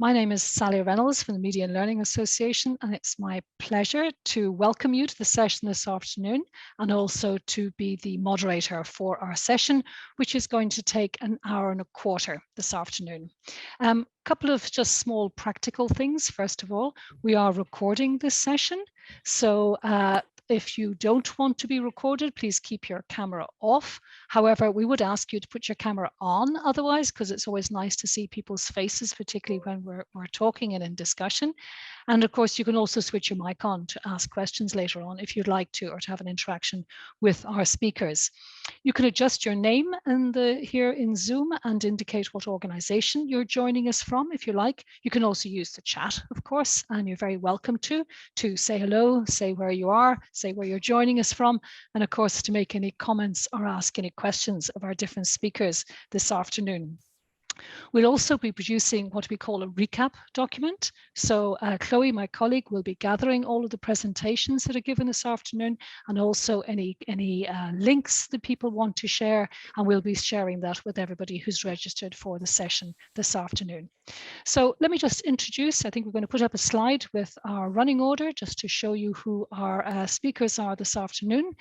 My name is Sally Reynolds from the Media and Learning Association, and it's my pleasure to welcome you to the session this afternoon and also to be the moderator for our session, which is going to take an hour and a quarter this afternoon. A couple of just small practical things. First of all, we are recording this session. So if you don't want to be recorded, please keep your camera off. However, we would ask you to put your camera on otherwise, because it's always nice to see people's faces, particularly when we're talking and in discussion. And of course, you can also switch your mic on to ask questions later on if you'd like to, or to have an interaction with our speakers. You can adjust your name here in Zoom and indicate what organization you're joining us from if you like. You can also use the chat, of course, and you're very welcome to say hello, say where you are, say where you're joining us from, and of course to make any comments or ask any questions of our different speakers this afternoon. We'll also be producing what we call a recap document. So Chloe, my colleague, will be gathering all of the presentations that are given this afternoon, and also any links that people want to share, and we'll be sharing that with everybody who's registered for the session this afternoon. So let me just introduce, I think we're going to put up a slide with our running order just to show you who our speakers are this afternoon.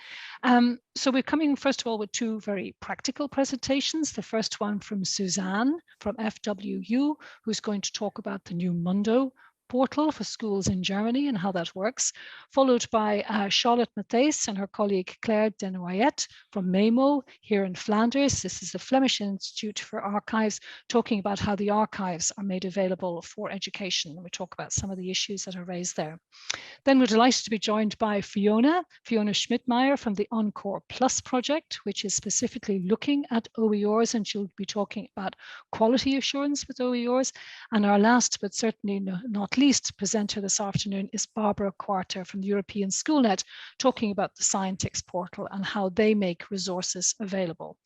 So we're coming first of all with two very practical presentations. The first one from Susanne from FWU, who's going to talk about the new Mundo portal for schools in Germany and how that works, followed by Charlotte Matthys and her colleague Claire Denoyette from Meemoo here in Flanders. This is the Flemish Institut for Archives, talking about how the archives are made available for education. And we talk about some of the issues that are raised there. Then we're delighted to be joined by Fiona Schmidbauer from the Encore Plus project, which is specifically looking at OERs, and she'll be talking about quality assurance with OERs. And our last, but certainly not least, presenter this afternoon is Barbara Quarta from the European Schoolnet, talking about the Scientix portal and how they make resources available.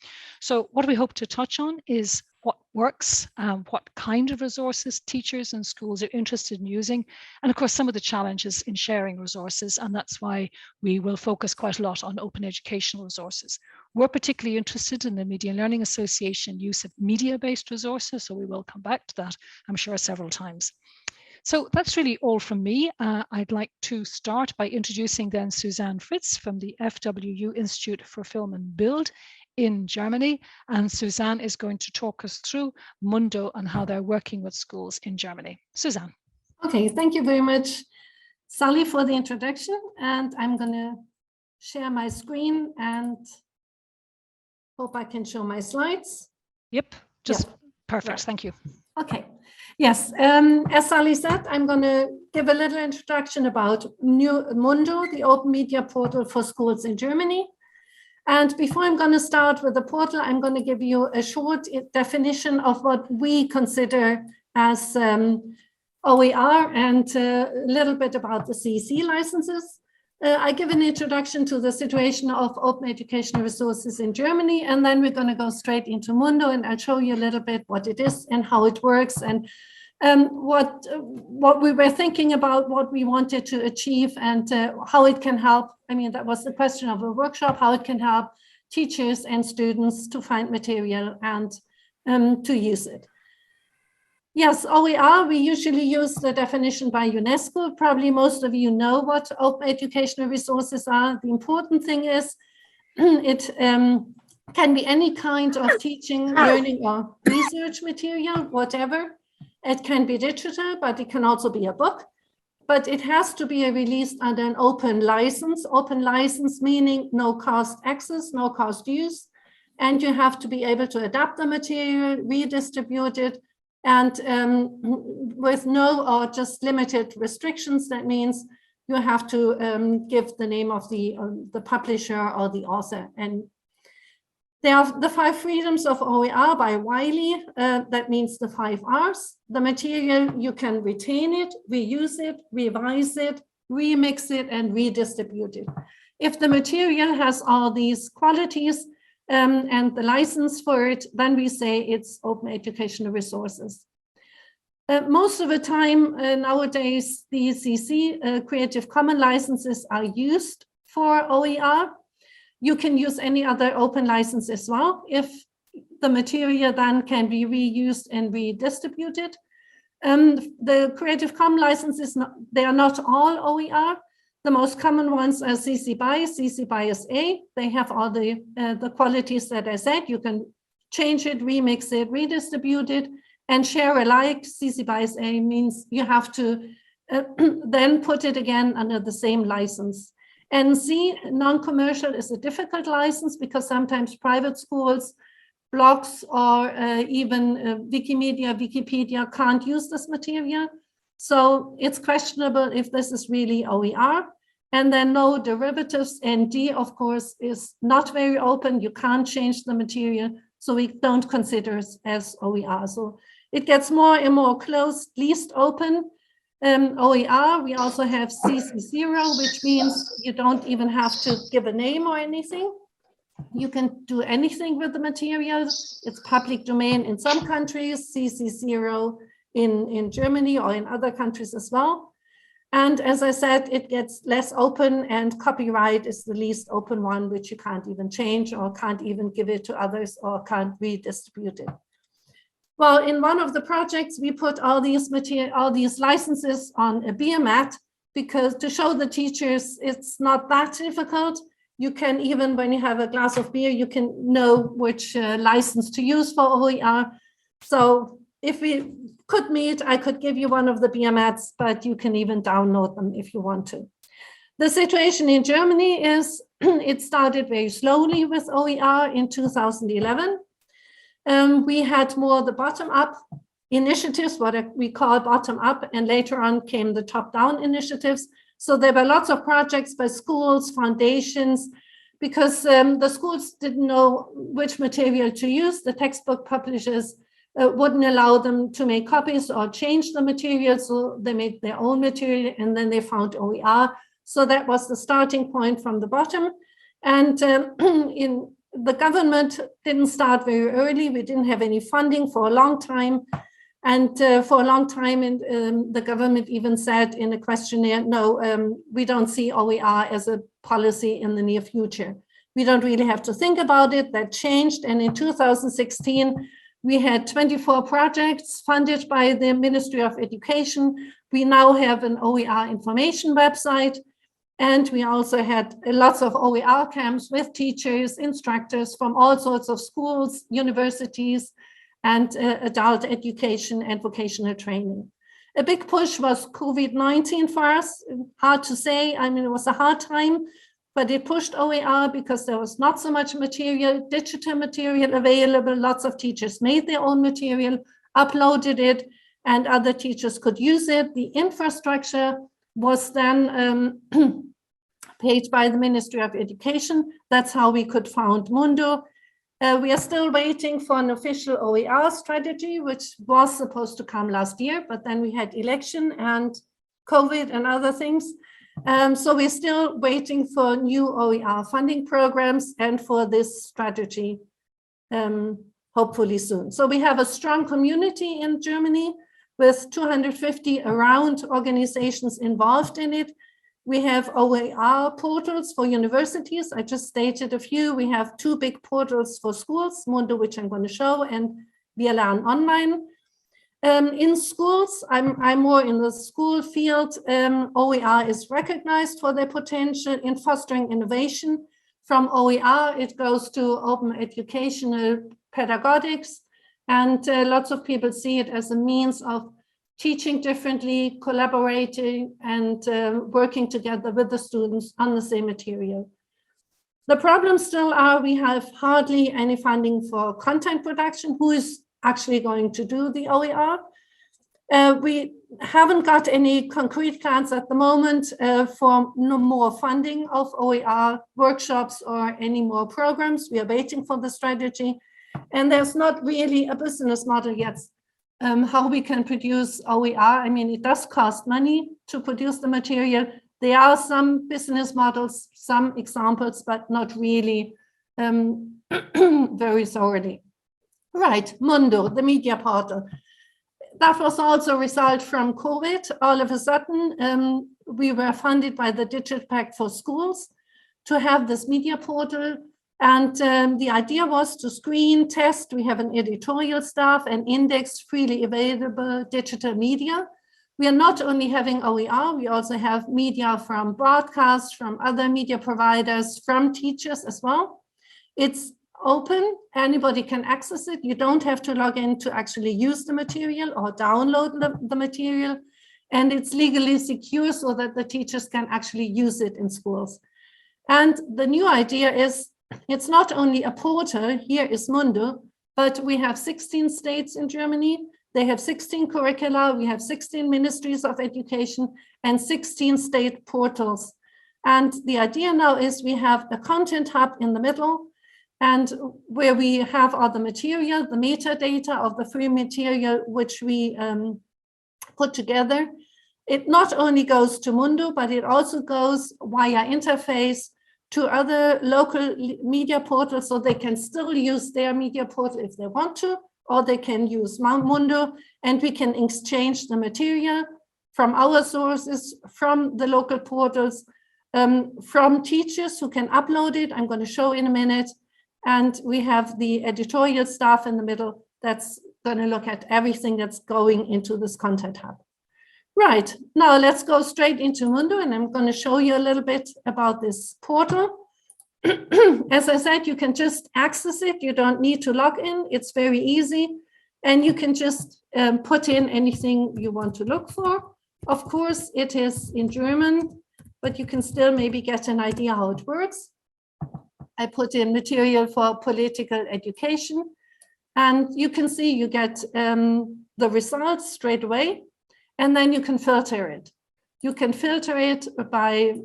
So what we hope to touch on is what works, what kind of resources teachers and schools are interested in using, and of course some of the challenges in sharing resources, and that's why we will focus quite a lot on open educational resources. We're particularly interested in the Media and Learning Association use of media-based resources, so we will come back to that, I'm sure, several times. So that's really all from me. I'd like to start by introducing then Susanne Friz from the FWU Institut for Film and Bild in Germany. And Susanne is going to talk us through Mundo and how they're working with schools in Germany. Susanne. Okay, thank you very much, Sally, for the introduction. And I'm going to share my screen and hope I can show my slides. Yep, just perfect. Right. Thank you. Okay. Yes, as Sally said, I'm going to give a little introduction about new Mundo, the open media portal for schools in Germany. And before I'm going to start with the portal, I'm going to give you a short definition of what we consider as OER and a little bit about the CEC licenses. I give an introduction to the situation of open educational resources in Germany, and then we're going to go straight into Mundo, and I'll show you a little bit what it is and how it works, and what we were thinking about, what we wanted to achieve, and how it can help. I mean, that was the question of a workshop, how it can help teachers and students to find material and to use it. Yes, OER, we usually use the definition by UNESCO. Probably most of you know what open educational resources are. The important thing is it can be any kind of teaching, learning, or research material, whatever. It can be digital, but it can also be a book. But it has to be released under an open license. Open license meaning no cost access, no cost use. And you have to be able to adapt the material, redistribute it, and with no or just limited restrictions. That means you have to give the name of the publisher or the author. And there are the 5 freedoms of OER by Wiley. That means the 5 R's. The material, you can retain it, reuse it, revise it, remix it, and redistribute it. If the material has all these qualities, and the license for it, then we say it's open educational resources. Most of the time nowadays, the CC Creative Commons licenses are used for OER. You can use any other open license as well if the material then can be reused and redistributed. The Creative Commons licenses, they are not all OER. The most common ones are CC BY SA. They have all the qualities that I said. You can change it, remix it, redistribute it, and share alike. CC BY SA means you have to then put it again under the same license. NC, non-commercial, is a difficult license because sometimes private schools, blogs, or even Wikipedia can't use this material. So it's questionable if this is really OER. And then no derivatives. ND, of course, is not very open. You can't change the material. So we don't consider it as OER. So it gets more and more closed, least open. OER, we also have CC0, which means you don't even have to give a name or anything. You can do anything with the material. It's public domain in some countries, CC0 in Germany or in other countries as well. And as I said, it gets less open, and copyright is the least open one, which you can't even change or can't even give it to others or can't redistribute it. Well, in one of the projects, we put all these licenses on a beer mat because to show the teachers it's not that difficult. You can, even when you have a glass of beer, you can know which license to use for OER. So if we could meet, I could give you one of the beer mats, but you can even download them if you want to. The situation in Germany is it started very slowly with OER in 2011. We had more the bottom-up initiatives, what we call bottom-up, and later on came the top-down initiatives. So there were lots of projects by schools, foundations, because the schools didn't know which material to use. The textbook publishers wouldn't allow them to make copies or change the material, so they made their own material, and then they found OER. So that was the starting point from the bottom. And the government didn't start very early. We didn't have any funding for a long time. And for a long time, the government even said in a questionnaire, no, we don't see OER as a policy in the near future. We don't really have to think about it. That changed. And in 2016, we had 24 projects funded by the Ministry of Education. We now have an OER information website. And we also had lots of OER camps with teachers, instructors from all sorts of schools, universities, and adult education and vocational training. A big push was COVID-19 for us. Hard to say. I mean, it was a hard time, but it pushed OER because there was not so much material, digital material available. Lots of teachers made their own material, uploaded it, and other teachers could use it. The infrastructure was then paid by the Ministry of Education. That's how we could found Mundo. We are still waiting for an official OER strategy, which was supposed to come last year, but then we had election and COVID and other things. So we're still waiting for new OER funding programs and for this strategy, hopefully soon. So we have a strong community in Germany with 250 around organizations involved in it. We have OER portals for universities. I just stated a few. We have two big portals for schools, Mundo, which I'm going to show, and Wir Lernen Online. In schools, I'm more in the school field. OER is recognized for their potential in fostering innovation. From OER, it goes to open educational pedagogics, and lots of people see it as a means of teaching differently, collaborating, and working together with the students on the same material. The problems still are we have hardly any funding for content production. Who is actually going to do the OER? We haven't got any concrete plans at the moment for no more funding of OER workshops or any more programs. We are waiting for the strategy. And there's not really a business model yet. How we can produce OER. I mean, it does cost money to produce the material. There are some business models, some examples, but not really very thoroughly. Right, Mundo, the media portal. That was also a result from COVID. All of a sudden, we were funded by the Digital Pact for Schools to have this media portal. And the idea was to screen, test. We have an editorial staff and index freely available digital media. We are not only having OER, we also have media from broadcasts, from other media providers, from teachers as well. It's open, anybody can access it. You don't have to log in to actually use the material or download the material. And it's legally secure so that the teachers can actually use it in schools. And the new idea is, it's not only a portal, here is Mundo, but we have 16 states in Germany. They have 16 curricula, we have 16 ministries of education and 16 state portals. And the idea now is we have a content hub in the middle, and where we have all the material, the metadata of the free material, which we put together. It not only goes to Mundo, but it also goes via interface to other local media portals, so they can still use their media portal if they want to, or they can use Mundo, and we can exchange the material from our sources, from the local portals, from teachers who can upload it. I'm going to show in a minute. And we have the editorial staff in the middle that's going to look at everything that's going into this content hub. Right, now let's go straight into Mundo, and I'm going to show you a little bit about this portal. As I said, you can just access it. You don't need to log in. It's very easy. And you can just put in anything you want to look for. Of course, it is in German, but you can still maybe get an idea how it works. I put in material for political education, and you can see you get the results straight away. And then you can filter it. You can filter it by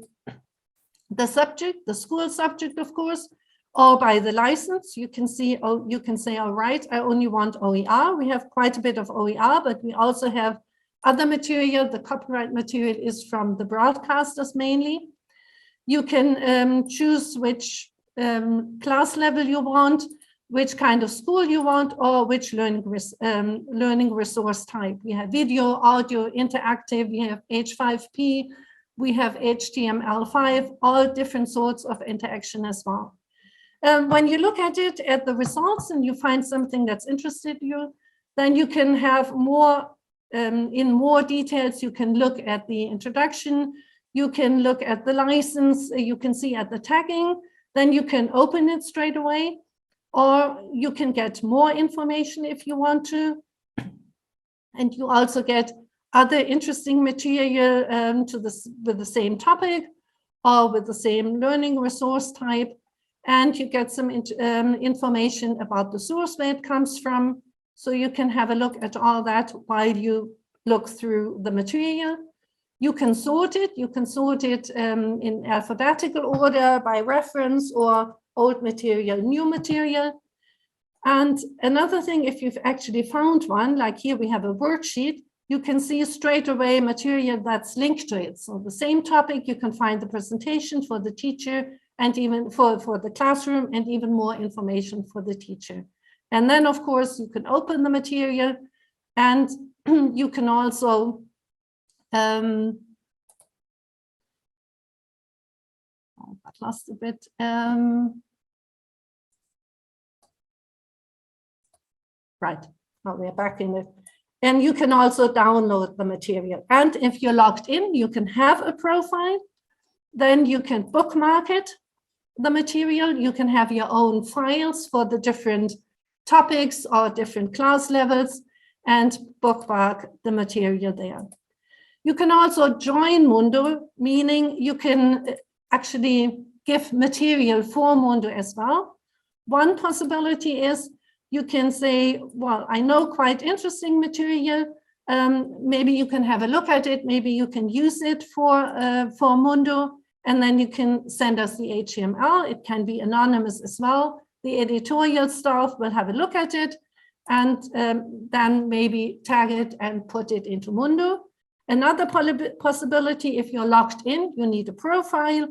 the subject, the school subject, of course, or by the license. You can see, oh, you can say, all right, I only want OER. We have quite a bit of OER, but we also have other material. The copyright material is from the broadcasters mainly. You can choose which class level you want, which kind of school you want, or which learning resource type. We have video, audio, interactive, we have H5P, we have HTML5, all different sorts of interaction as well. When you look at it, at the results, and you find something that's interested you, then you can have more, in more details, you can look at the introduction, you can look at the license, you can see at the tagging, then you can open it straight away. Or you can get more information if you want to. And you also get other interesting material with the same topic or with the same learning resource type. And you get some information about the source where it comes from. So you can have a look at all that while you look through the material. You can sort it. You can sort it in alphabetical order by reference or old material, new material. And another thing, if you've actually found one, like here we have a worksheet, you can see straight away material that's linked to it. So the same topic, you can find the presentation for the teacher and even for the classroom, and even more information for the teacher. And then, of course, you can open the material, and you can also I got lost a bit. Right, now we're back in it. And you can also download the material. And if you're logged in, you can have a profile. Then you can bookmark it, the material. You can have your own files for the different topics or different class levels and bookmark the material there. You can also join Mundo, meaning you can actually give material for Mundo as well. One possibility is you can say, well, I know quite interesting material. Maybe you can have a look at it. Maybe you can use it for Mundo, and then you can send us the HTML. It can be anonymous as well. The editorial staff will have a look at it and then maybe tag it and put it into Mundo. Another possibility, if you're logged in, you need a profile,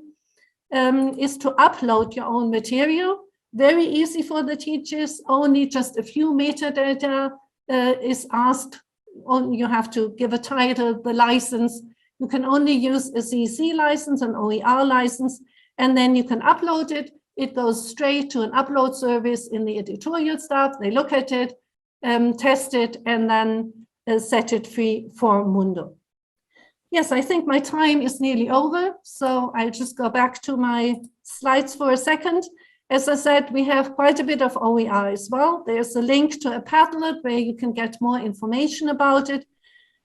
is to upload your own material. Very easy for the teachers, only just a few metadata is asked. You have to give a title, the license. You can only use a CC license, an OER license, and then you can upload it. It goes straight to an upload service in the editorial staff. They look at it, test it, and then set it free for Mundo. Yes, I think my time is nearly over, so I'll just go back to my slides for a second. As I said, we have quite a bit of OER as well. There's a link to a Padlet where you can get more information about it.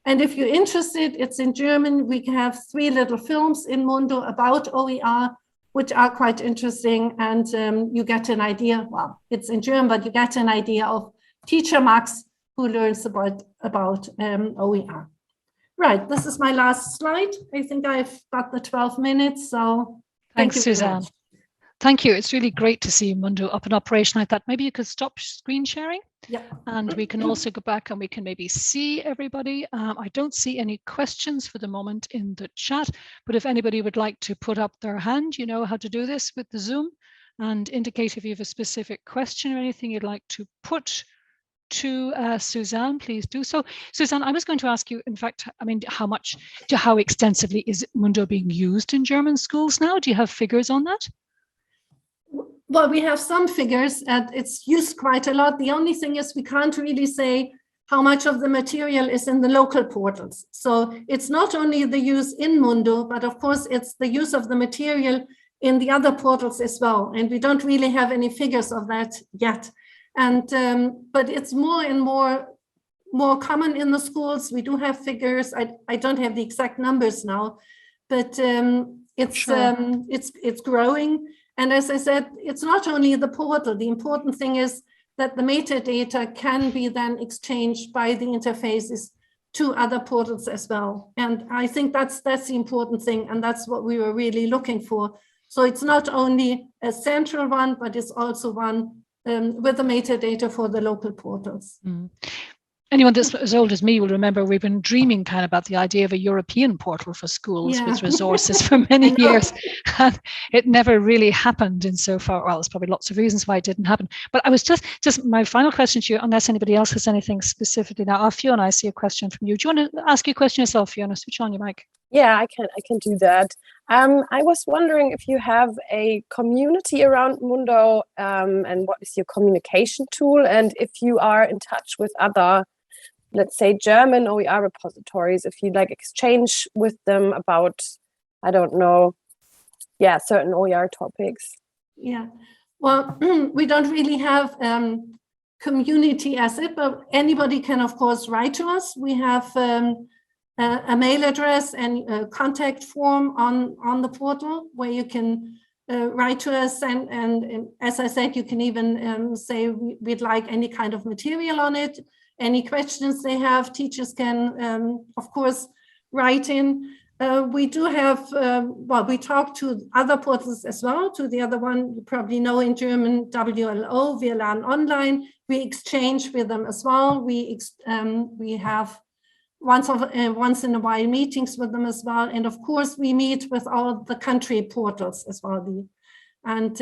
And if you're interested, it's in German. We have 3 little films in Mundo about OER, which are quite interesting. And you get an idea, well, it's in German, but you get an idea of teacher Max who learns about OER. Right, this is my last slide. I think I've got the 12 minutes, so thanks, Susanne. Thank you. It's really great to see Mundo up and operation. I thought maybe you could stop screen sharing. Yeah. And we can also go back and we can maybe see everybody. I don't see any questions for the moment in the chat, but if anybody would like to put up their hand, you know how to do this with the Zoom, and indicate if you have a specific question or anything you'd like to put to Susanne, please do so. Susanne, I was going to ask you, in fact, I mean, how extensively is Mundo being used in German schools now? Do you have figures on that? Well, we have some figures and it's used quite a lot. The only thing is we can't really say how much of the material is in the local portals. So it's not only the use in Mundo, but of course it's the use of the material in the other portals as well. And we don't really have any figures of that yet. And but it's more and more common in the schools. We do have figures. I don't have the exact numbers now, but it's growing. And as I said, it's not only the portal. The important thing is that the metadata can be then exchanged by the interfaces to other portals as well. And I think that's the important thing, and that's what we were really looking for. So it's not only a central one, but it's also one with the metadata for the local portals. Mm. Anyone that's as old as me will remember we've been dreaming kind of about the idea of a European portal for schools with resources for many years. And it never really happened insofar. Well, there's probably lots of reasons why it didn't happen. But I was just my final question to you, unless anybody else has anything specifically now. Fiona, I see a question from you. Do you want to ask your question yourself, Fiona? Switch on your mic. Yeah, I can do that. I was wondering if you have a community around Mundo and what is your communication tool, and if you are in touch with other, let's say, German OER repositories, if you like exchange with them about, I don't know, certain OER topics. Yeah, well, we don't really have community as it, but anybody can, of course, write to us. We have a mail address and a contact form on the portal where you can write to us. And as I said, you can even say we'd like any kind of material on it. Any questions they have, teachers can, of course, write in. We do have, we talk to other portals as well, to the other one you probably know in German, WLO, Wir lernen online. We exchange with them as well. We have once in a while meetings with them as well. And of course, we meet with all the country portals as well. And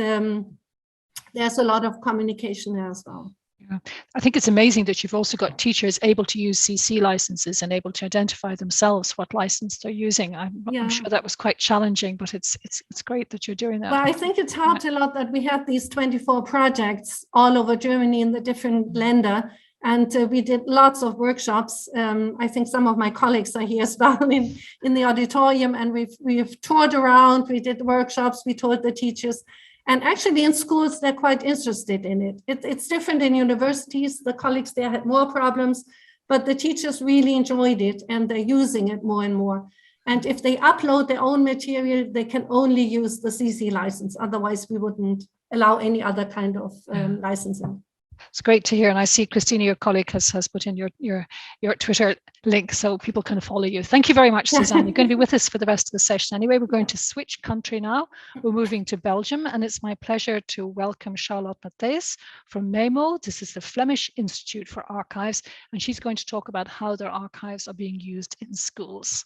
there's a lot of communication there as well. Yeah. I think it's amazing that you've also got teachers able to use CC licenses and able to identify themselves what license they're using. I'm sure that was quite challenging, but it's great that you're doing that. Well, I think it's helped a lot that we had these 24 projects all over Germany in the different Länder, and we did lots of workshops. I think some of my colleagues are here as well in the auditorium, and we've toured around. We did workshops. We told the teachers. And actually in schools, they're quite interested in it. It's different in universities. The colleagues there had more problems, but the teachers really enjoyed it and they're using it more and more. And if they upload their own material, they can only use the CC license. Otherwise, we wouldn't allow any other kind of licensing. It's great to hear. And I see Christina, your colleague, has put in your Twitter link so people can follow you. Thank you very much, Susanne. You're going to be with us for the rest of the session. Anyway, we're going to switch country now. We're moving to Belgium, and it's my pleasure to welcome Charlotte Matthys from Meemoo. This is the Flemish Institute for Archives, and she's going to talk about how their archives are being used in schools.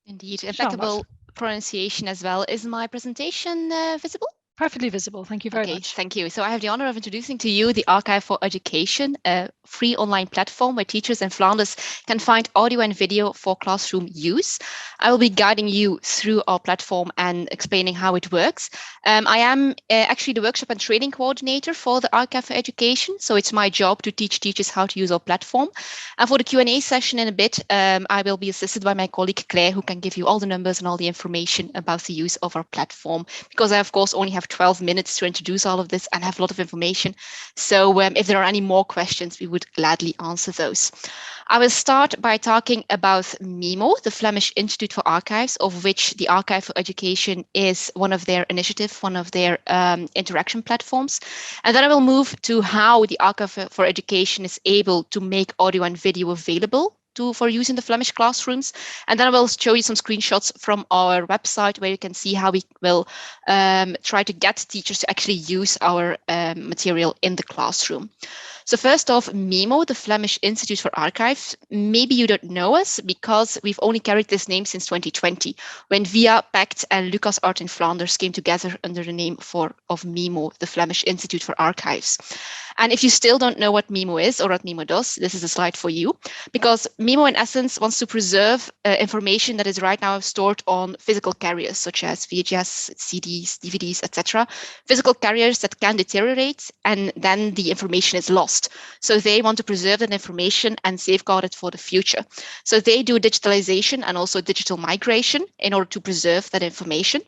Indeed, impeccable pronunciation as well. Is my presentation visible? Perfectly visible. Thank you very Okay, much. thank you. So I have the honor of introducing to you the Archive for Education, a free online platform where teachers in Flanders can find audio and video for classroom use. I will be guiding you through our platform and explaining how it works. I am actually the workshop and training coordinator for the Archive for Education, so it's my job to teach teachers how to use our platform. And for the Q&A session in a bit, I will be assisted by my colleague Claire, who can give you all the numbers and all the information about the use of our platform, because I, of course, only have 12 minutes to introduce all of this and have a lot of information. So if there are any more questions, we would gladly answer those. I will start by talking about Meemoo, the Flemish Institute for Archives, of which the Archive for Education is one of their initiatives, one of their interaction platforms. And then I will move to how the Archive for Education is able to make audio and video available for use in the Flemish classrooms. And then I will show you some screenshots from our website where you can see how we will try to get teachers to actually use our material in the classroom. So first off, Meemoo, the Flemish Institute for Archives. Maybe you don't know us because we've only carried this name since 2020, when Via, Pact and Lucas Art in Flanders came together under the name of Meemoo, the Flemish Institute for Archives. And if you still don't know what Meemoo is or what Meemoo does, this is a slide for you, because Meemoo in essence wants to preserve information that is right now stored on physical carriers such as VHS, CDs, DVDs, etc. Physical carriers that can deteriorate and then the information is lost. So they want to preserve that information and safeguard it for the future. So they do digitalization and also digital migration in order to preserve that information.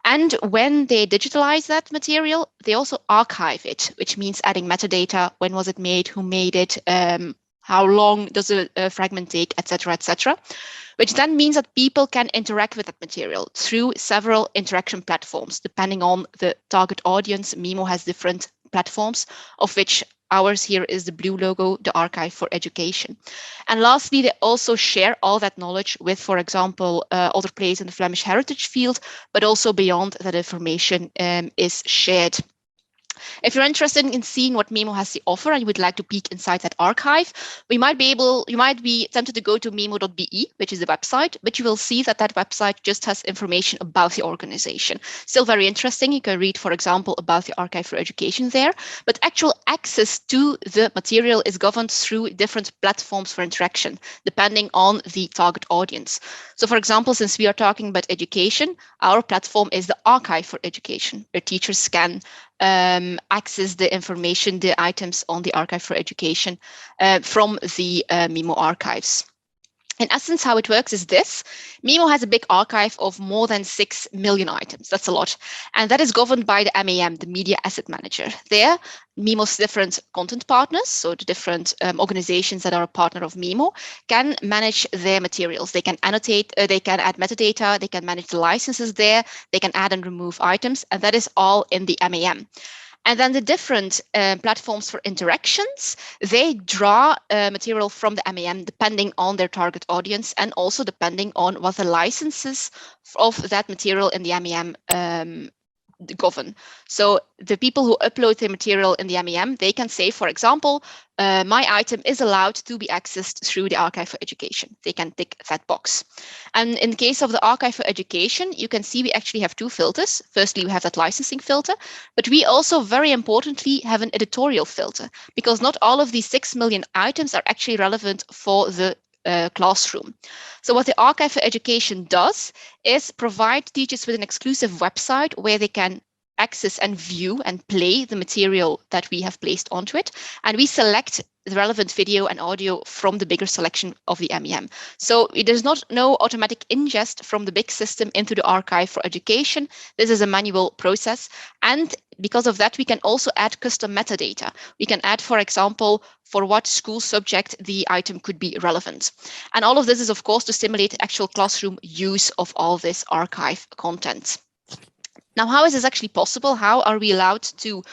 And when they digitalize that material, they also archive it, which means adding metadata. When was it made? Who made it? How long does a fragment take, etc., etc., which then means that people can interact with that material through several interaction platforms, depending on the target audience. Meemoo has different platforms, of which ours here is the blue logo, the Archive for Education. And lastly, they also share all that knowledge with, for example, other players in the Flemish heritage field, but also beyond that information is shared. If you're interested in seeing what Meemoo has to offer and you would like to peek inside that archive, you might be tempted to go to meemoo.be, which is the website, but you will see that that website just has information about the organization. Still very interesting. You can read, for example, about the Archive for Education there, but actual access to the material is governed through different platforms for interaction, depending on the target audience. So, for example, since we are talking about education, our platform is the Archive for Education, where teachers can access the information, the items on the Archive for Education from the Meemoo archives. In essence, how it works is this. Meemoo has a big archive of more than 6 million items. That's a lot. And that is governed by the MAM, the Media Asset Manager. There, Meemoo's different content partners, so the different organizations that are a partner of Meemoo, can manage their materials. They can annotate, they can add metadata, they can manage the licenses there, they can add and remove items, and that is all in the MAM. And then the different platforms for interactions, they draw material from the MAM depending on their target audience and also depending on what the licenses of that material in the MAM govern. So the people who upload the material in the MAM, they can say, for example, my item is allowed to be accessed through the Archive for Education. They can tick that box. And in the case of the Archive for Education, you can see we actually have two filters. Firstly, we have that licensing filter, but we also very importantly have an editorial filter, because not all of these 6 million items are actually relevant for the classroom. So what the Archive for Education does is provide teachers with an exclusive website where they can access and view and play the material that we have placed onto it. And we select the relevant video and audio from the bigger selection of the MEM. So there's no automatic ingest from the big system into the Archive for Education. This is a manual process. And because of that, we can also add custom metadata. We can add, for example, for what school subject the item could be relevant. And all of this is, of course, to stimulate actual classroom use of all this archive content. Now, how is this actually possible? How are we allowed to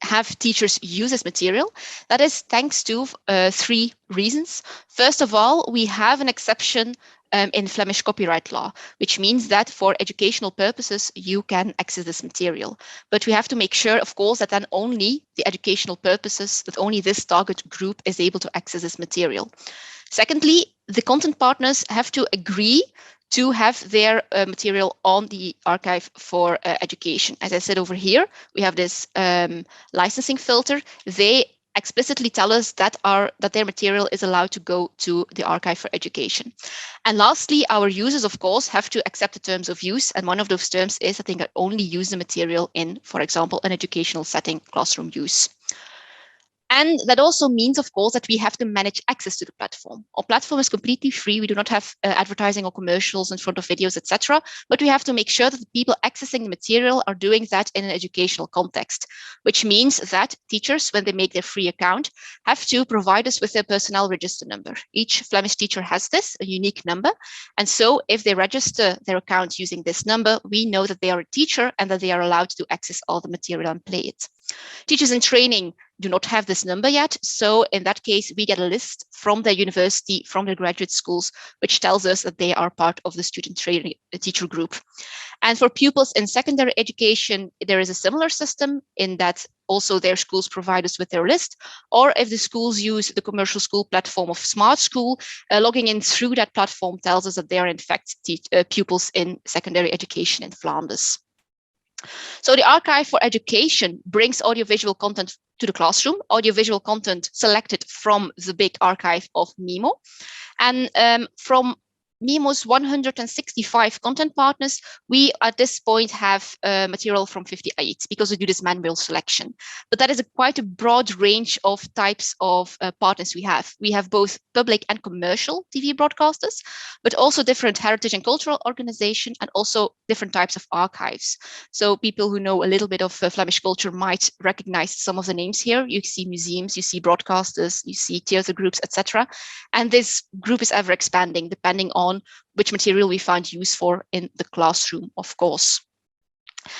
have teachers use this material? That is thanks to 3 reasons. First of all, we have an exception in Flemish copyright law, which means that for educational purposes, you can access this material. But we have to make sure, of course, that then only the educational purposes, that only this target group is able to access this material. Secondly, the content partners have to agree to have their material on the archive for education. As I said over here, we have this licensing filter. They explicitly tell us that their material is allowed to go to the archive for education. And lastly, our users, of course, have to accept the terms of use. And one of those terms is that they can only use the material in, for example, an educational setting, classroom use. And that also means, of course, that we have to manage access to the platform. Our platform is completely free. We do not have advertising or commercials in front of videos, etc. But we have to make sure that the people accessing the material are doing that in an educational context, which means that teachers, when they make their free account, have to provide us with their personnel register number. Each Flemish teacher has this, a unique number. And so if they register their account using this number, we know that they are a teacher and that they are allowed to access all the material and play it. Teachers in training do not have this number yet. So in that case, we get a list from their university, from their graduate schools, which tells us that they are part of the student training teacher group. And for pupils in secondary education, there is a similar system in that also their schools provide us with their list. Or if the schools use the commercial school platform of Smart School, logging in through that platform tells us that they are in fact pupils in secondary education in Flanders. So the archive for education brings audiovisual content to the classroom, audiovisual content selected from the big archive of Meemoo. And from Meemoo's 165 content partners, we at this point have material from 58 because we do this manual selection. But that is quite a broad range of types of partners we have. We have both public and commercial TV broadcasters, but also different heritage and cultural organizations and also different types of archives. So people who know a little bit of Flemish culture might recognize some of the names here. You see museums, you see broadcasters, you see theater groups, etc. And this group is ever expanding depending on which material we find use for in the classroom, of course.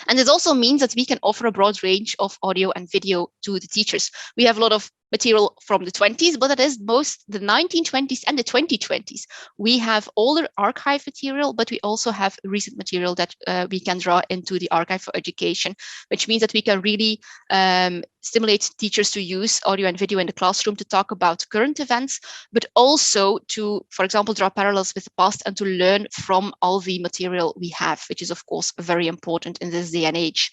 And this also means that we can offer a broad range of audio and video to the teachers. We have a lot of material from the 20s, but that is most the 1920s and the 2020s. We have older archive material, but we also have recent material that we can draw into the archive for education, which means that we can really stimulate teachers to use audio and video in the classroom to talk about current events, but also to, for example, draw parallels with the past and to learn from all the material we have, which is, of course, very important in this day and age.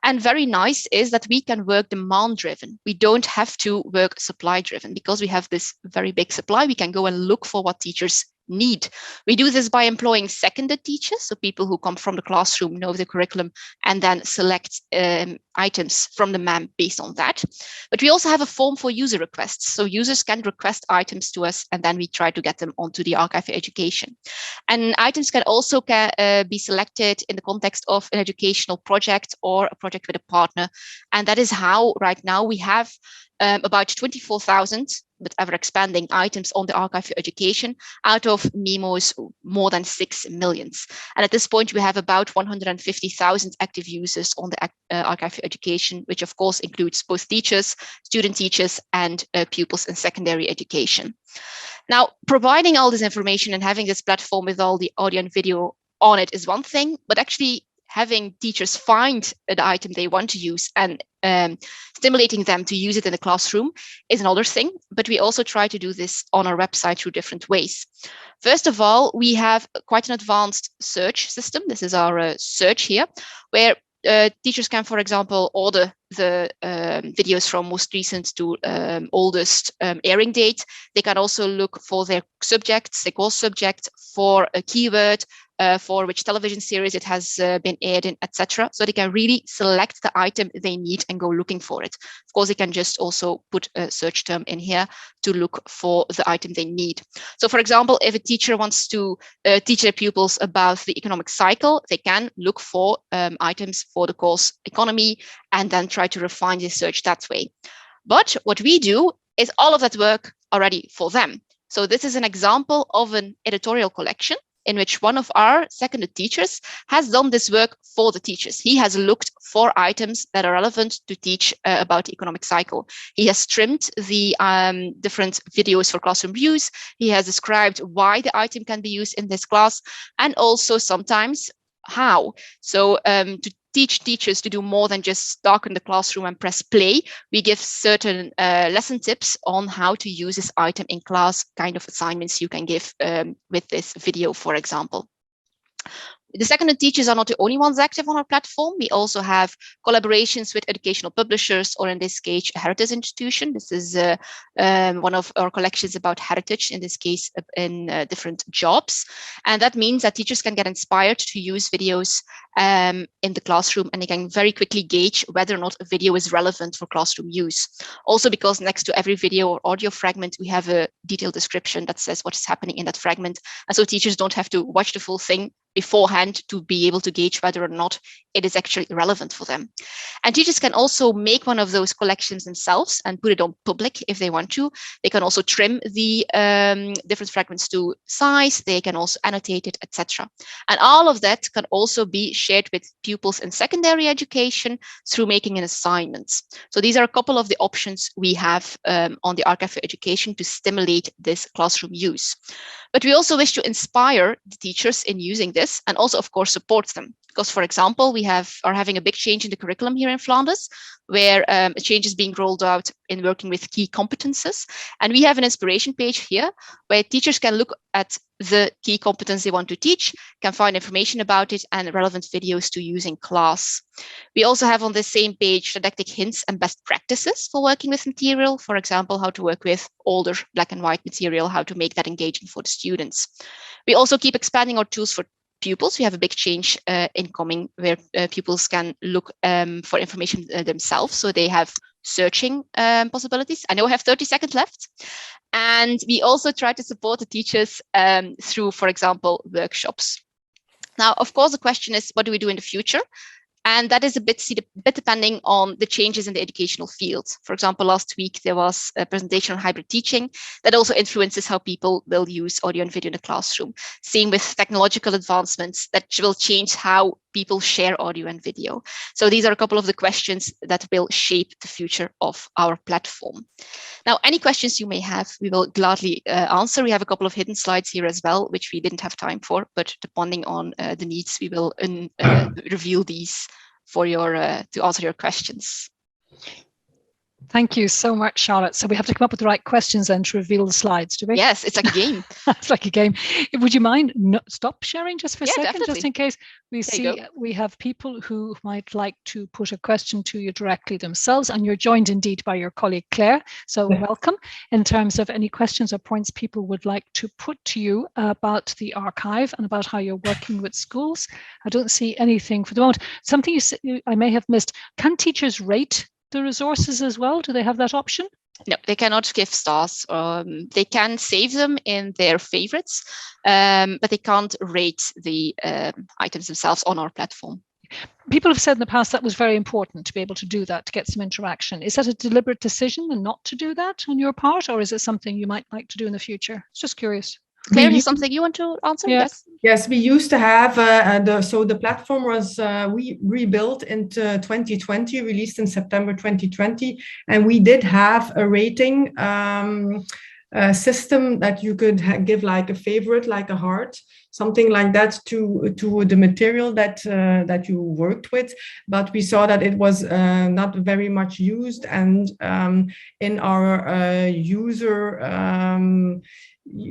And very nice is that we can work demand-driven. We don't have to work supply-driven because we have this very big supply. We can go and look for what teachers need. We do this by employing seconded teachers, so people who come from the classroom, know the curriculum, and then select items from the MAM based on that. But we also have a form for user requests. So users can request items to us, and then we try to get them onto the archive for education. And items can also be selected in the context of an educational project or a project with a partner. And that is how right now we have about 24,000, but ever expanding items on the archive for education out of Meemoo's more than 6 million. And at this point, we have about 150,000 active users on the archive for education, which of course includes both teachers, student teachers, and pupils in secondary education. Now, providing all this information and having this platform with all the audio and video on it is one thing, but actually having teachers find the item they want to use and stimulating them to use it in the classroom is another thing. But we also try to do this on our website through different ways. First of all, we have quite an advanced search system. This is our search here, where teachers can, for example, order the videos from most recent to oldest airing date. They can also look for their subjects, their course subject, for a keyword, for which television series it has been aired in, etc. So they can really select the item they need and go looking for it. Of course, they can just also put a search term in here to look for the item they need. So for example, if a teacher wants to teach their pupils about the economic cycle, they can look for items for the course economy and then try to refine the search that way. But what we do is all of that work already for them. So this is an example of an editorial collection in which one of our seconded teachers has done this work for the teachers. He has looked for items that are relevant to teach about the economic cycle. He has trimmed the different videos for classroom use. He has described why the item can be used in this class, and also sometimes how. So to teach teachers to do more than just talk in the classroom and press play, we give certain lesson tips on how to use this item in class, kind of assignments you can give with this video, for example. The secondary teachers are not the only ones active on our platform. We also have collaborations with educational publishers, or in this case, a heritage institution. This is one of our collections about heritage, in this case, in different jobs. And that means that teachers can get inspired to use videos in the classroom, and they can very quickly gauge whether or not a video is relevant for classroom use. Also, because next to every video or audio fragment, we have a detailed description that says what is happening in that fragment. And so teachers don't have to watch the full thing beforehand to be able to gauge whether or not it is actually relevant for them. And teachers can also make one of those collections themselves and put it on public if they want to. They can also trim the different fragments to size. They can also annotate it, etc. And all of that can also be shared with pupils in secondary education through making an assignment. So these are a couple of the options we have on the Archive for Education to stimulate this classroom use. But we also wish to inspire the teachers in using this, and also, of course, support them. Because, for example, we are having a big change in the curriculum here in Flanders, where a change is being rolled out in working with key competences. And we have an inspiration page here where teachers can look at the key competence they want to teach, can find information about it and relevant videos to use in class. We also have on the same page didactic hints and best practices for working with material. For example, how to work with older black and white material, how to make that engaging for the students. We also keep expanding our tools for pupils. We have a big change incoming where pupils can look for information themselves. So they have searching possibilities. I know I have 30 seconds left. And we also try to support the teachers through, for example, workshops. Now, of course, the question is, what do we do in the future? And that is a bit depending on the changes in the educational field. For example, last week, there was a presentation on hybrid teaching that also influences how people will use audio and video in the classroom. Same with technological advancements that will change how people share audio and video. So these are a couple of the questions that will shape the future of our platform. Now, any questions you may have, we will gladly answer. We have a couple of hidden slides here as well, which we didn't have time for, but depending on the needs, we will reveal these for to answer your questions. Thank you so much, Charlotte. So we have to come up with the right questions and to reveal the slides, do we? Yes, it's like a game. It's like a game. Would you mind stop sharing just for a second, definitely. just in case we have people who might like to put a question to you directly themselves, and you're joined indeed by your colleague Claire. So welcome. In terms of any questions or points people would like to put to you about the archive and about how you're working with schools, I don't see anything for the moment. Something I may have missed. Can teachers rate the resources as well? Do they have that option? No, they cannot give stars. They can save them in their favorites, but they can't rate the items themselves on our platform. People have said in the past that was very important to be able to do that, to get some interaction. Is that a deliberate decision and not to do that on your part, or is it something you might like to do in the future? Just curious. Claire, is something you want to answer? Yeah. Yes, we used to have the platform was we rebuilt in 2020, released in September 2020, and we did have a rating system that you could give like a favorite, like a heart, something like that to the material that you worked with. But we saw that it was not very much used, and in our user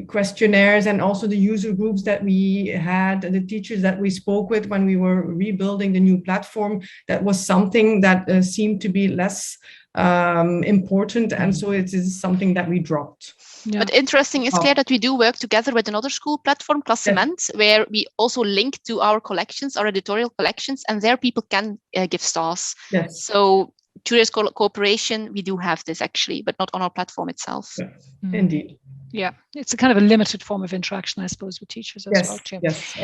questionnaires and also the user groups that we had, the teachers that we spoke with when we were rebuilding the new platform, that was something that seemed to be less important, and so it is something that we dropped. Yeah. But interesting is, Claire, that we do work together with another school platform, Klassement, where we also link to our collections, our editorial collections, and there people can give stars. Yes. So through this cooperation, we do have this actually, but not on our platform itself. Yeah. Indeed. Yeah, it's a kind of a limited form of interaction, I suppose, with teachers as well too. Yes,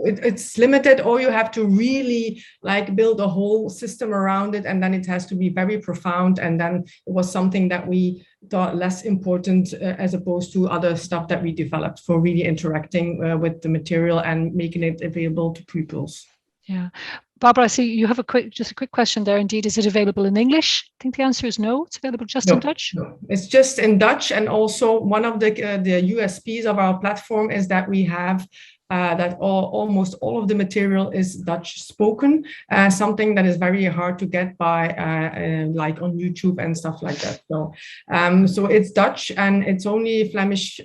it's limited, or you have to really like build a whole system around it, and then it has to be very profound. And then it was something that we thought less important as opposed to other stuff that we developed for really interacting with the material and making it available to pupils. Yeah. Barbara, I see you have a quick question there. Indeed, is it available in English? I think the answer is no. It's available just in Dutch. No, it's just in Dutch. And also one of the USPs of our platform is that we have that almost all of the material is Dutch spoken, something that is very hard to get by like on YouTube and stuff like that. So it's Dutch, and it's only Flemish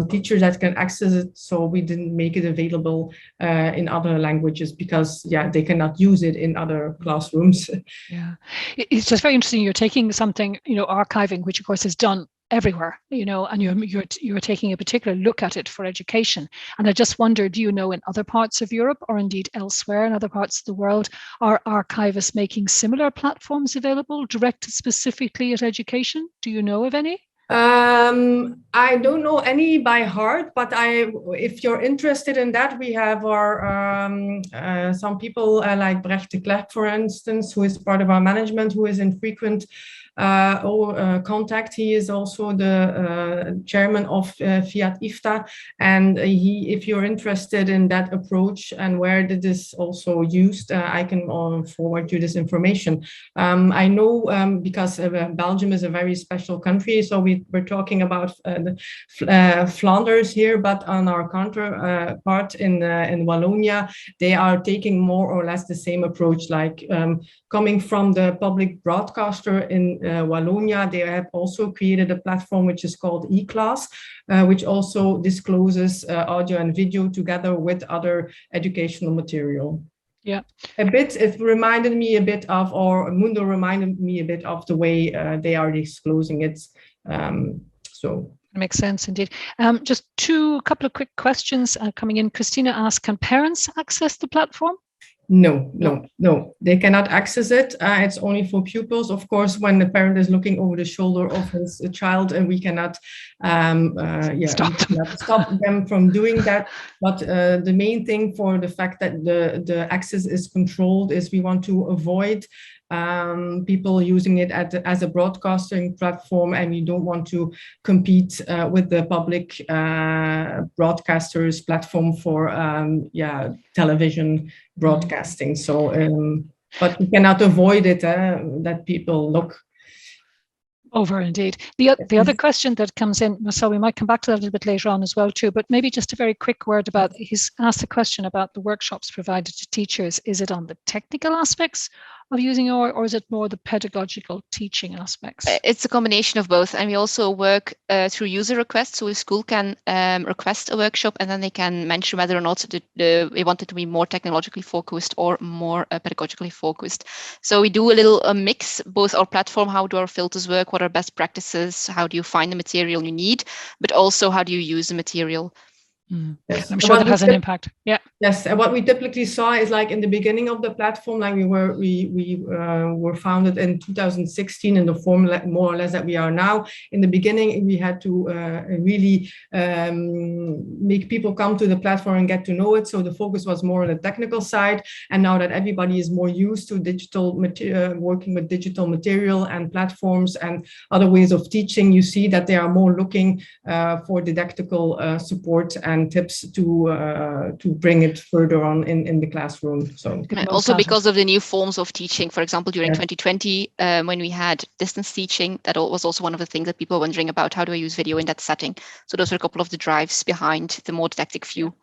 teachers that can access it. So we didn't make it available in other languages because they cannot use it in other classrooms. Yeah, it's just very interesting. You're taking something, archiving, which of course is done everywhere, and you're taking a particular look at it for education. And I just wonder, do you know in other parts of Europe or indeed elsewhere in other parts of the world, are archivists making similar platforms available directed specifically at education? Do you know of any? I don't know any by heart, but if you're interested in that, we have our some people like Brecht de Klerk, for instance, who is part of our management, who is in frequent contact. He is also the chairman of Fiat IFTA, and if you're interested in that approach and where it is also used, I can forward you this information. I know because Belgium is a very special country, so we're talking about Flanders here, but on our counterpart in Wallonia, they are taking more or less the same approach, like coming from the public broadcaster in Wallonia. They have also created a platform which is called eClass, which also discloses audio and video together with other educational material. Yeah, it reminded me a bit of, or Mundo reminded me a bit of the way they are disclosing it. So it makes sense indeed. Just a couple of quick questions coming in. Christina asked, can parents access the platform? No, they cannot access it. It's only for pupils. Of course, when the parent is looking over the shoulder of his child, and we cannot stop them from doing that. But the main thing for the fact that the access is controlled is we want to avoid people using it as a broadcasting platform, and we don't want to compete with the public broadcasters platform for television broadcasting. So but we cannot avoid it that people look over. Indeed. The other question that comes in, so we might come back to that a little bit later on as well too, but maybe just a very quick word about, he's asked a question about the workshops provided to teachers. Is it on the technical aspects of using or is it more the pedagogical teaching aspects? It's a combination of both, and we also work through user requests. So a school can request a workshop, and then they can mention whether or not we want it to be more technologically focused or more pedagogically focused. So we do a little mix, both our platform, how do our filters work, what are best practices, how do you find the material you need, but also how do you use the material. Yes. I'm sure that has an impact. Yeah. Yes, and what we typically saw is like in the beginning of the platform, like we were founded in 2016 in the form more or less that we are now. In the beginning, we had to really make people come to the platform and get to know it. So the focus was more on the technical side. And now that everybody is more used to digital working with digital material and platforms and other ways of teaching, you see that they are more looking for didactical support and tips to bring it further on in the classroom. So also because of the new forms of teaching, for example, during 2020, when we had distance teaching, that was also one of the things that people were wondering about, how do I use video in that setting? So those are a couple of the drives behind the more didactic view.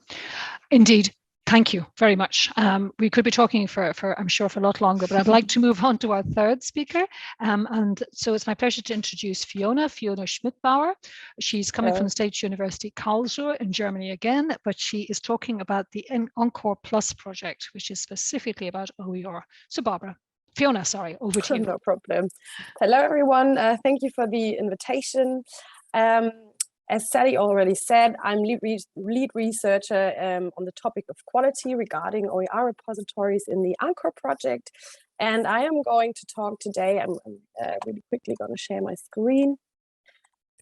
Indeed. Thank you very much. We could be talking for I'm sure for a lot longer, but I'd like to move on to our third speaker. And so it's my pleasure to introduce Fiona Schmidbauer. She's coming from the State University Karlsruhe in Germany again, but she is talking about the Encore Plus project, which is specifically about OER. So Fiona, sorry, over to you. No problem. Hello, everyone. Thank you for the invitation. As Sally already said, I'm lead researcher on the topic of quality regarding OER repositories in the Encore project. And I am going to talk today, I'm really quickly going to share my screen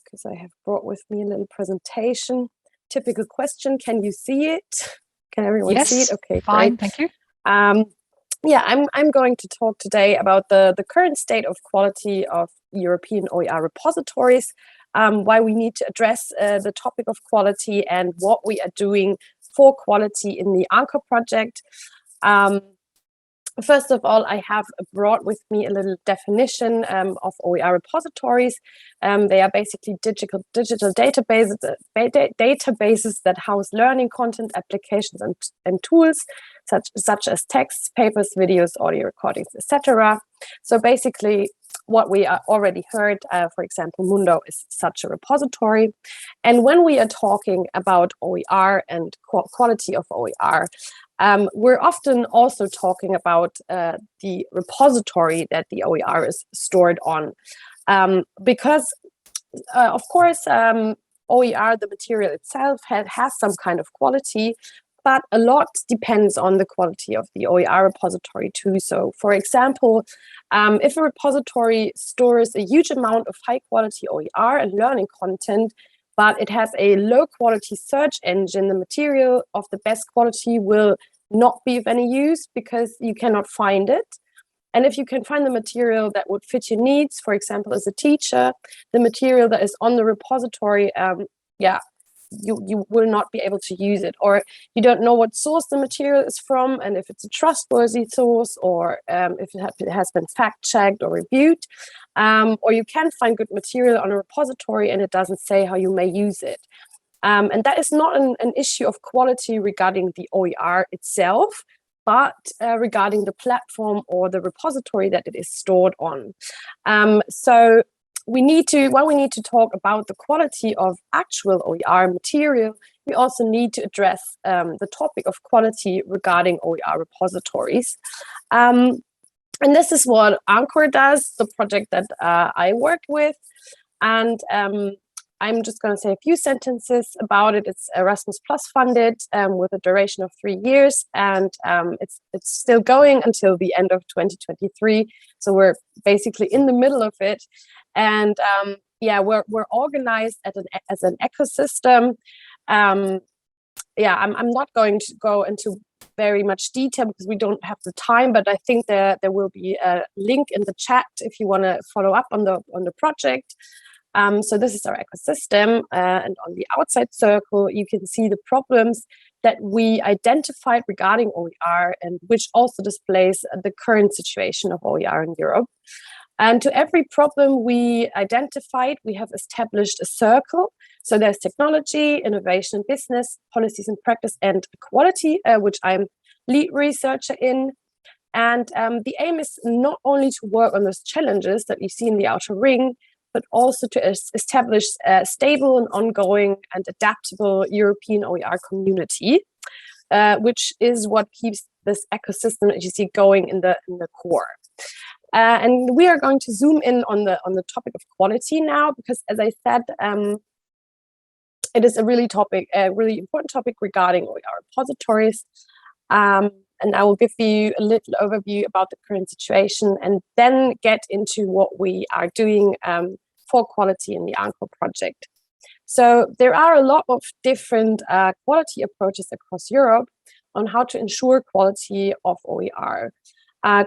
because I have brought with me a little presentation. Typical question, can you see it? Can everyone see it? Okay, fine, great. thank you. I'm going to talk today about the current state of quality of European OER repositories, why we need to address the topic of quality and what we are doing for quality in the Encore project. First of all, I have brought with me a little definition of OER repositories. They are basically digital databases that house learning content, applications, and tools such as texts, papers, videos, audio recordings, etc. So basically, what we already heard, for example, Mundo is such a repository. And when we are talking about OER and quality of OER, we're often also talking about the repository that the OER is stored on. Because, of course, OER, the material itself, has some kind of quality, but a lot depends on the quality of the OER repository too. So, for example, if a repository stores a huge amount of high quality OER and learning content, but it has a low quality search engine, the material of the best quality will not be of any use because you cannot find it. And if you can find the material that would fit your needs, for example, as a teacher, the material that is on the repository, you will not be able to use it, or you don't know what source the material is from, and if it's a trustworthy source, or if it has been fact-checked or reviewed, or you can find good material on a repository and it doesn't say how you may use it. And that is not an issue of quality regarding the OER itself, but regarding the platform or the repository that it is stored on. So we need to talk about the quality of actual OER material, we also need to address the topic of quality regarding OER repositories. And this is what Anchor does, the project that I work with. And I'm just going to say a few sentences about it. It's Erasmus Plus funded with a duration of 3 years, and it's still going until the end of 2023. So we're basically in the middle of it. And we're organized as an ecosystem. I'm not going to go into very much detail because we don't have the time, but I think there will be a link in the chat if you want to follow up on the project. So this is our ecosystem, and on the outside circle, you can see the problems that we identified regarding OER, and which also displays the current situation of OER in Europe. And to every problem we identified, we have established a circle. So there's technology, innovation, business, policies and practice, and quality, which I'm lead researcher in. And the aim is not only to work on those challenges that you see in the outer ring, but also to establish a stable and ongoing and adaptable European OER community, which is what keeps this ecosystem that you see going in the core. And we are going to zoom in on the topic of quality now, because as I said, it is a really important topic regarding OER repositories. And I will give you a little overview about the current situation and then get into what we are doing for quality in the Anchor project. So there are a lot of different quality approaches across Europe on how to ensure quality of OER.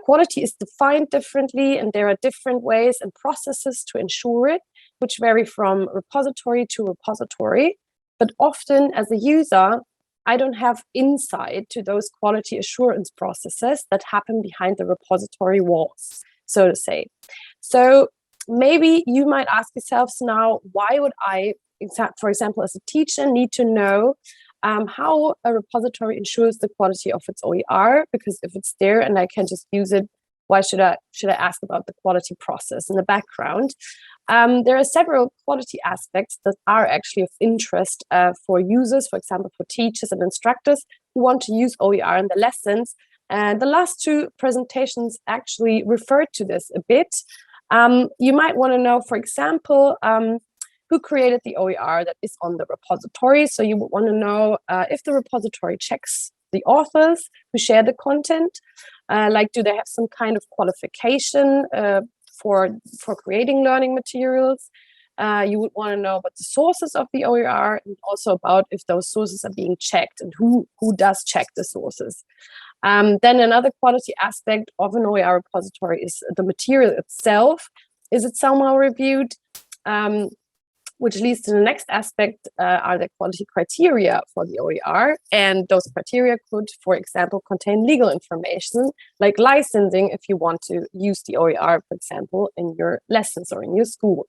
Quality is defined differently, and there are different ways and processes to ensure it, which vary from repository to repository. But often, as a user, I don't have insight to those quality assurance processes that happen behind the repository walls, so to say. So maybe you might ask yourselves now, why would I, for example, as a teacher, need to know how a repository ensures the quality of its OER? Because if it's there and I can just use it, why should I ask about the quality process in the background? There are several quality aspects that are actually of interest for users, for example, for teachers and instructors who want to use OER in the lessons. And the last two presentations actually referred to this a bit. You might want to know, for example, who created the OER that is on the repository. So you would want to know if the repository checks the authors who share the content, like do they have some kind of qualification for creating learning materials. You would want to know about the sources of the OER, and also about if those sources are being checked and who does check the sources. Then another quality aspect of an OER repository is the material itself. Is it somehow reviewed? which leads to the next aspect, are the quality criteria for the OER. And those criteria could, for example, contain legal information, like licensing if you want to use the OER, for example, in your lessons or in your school.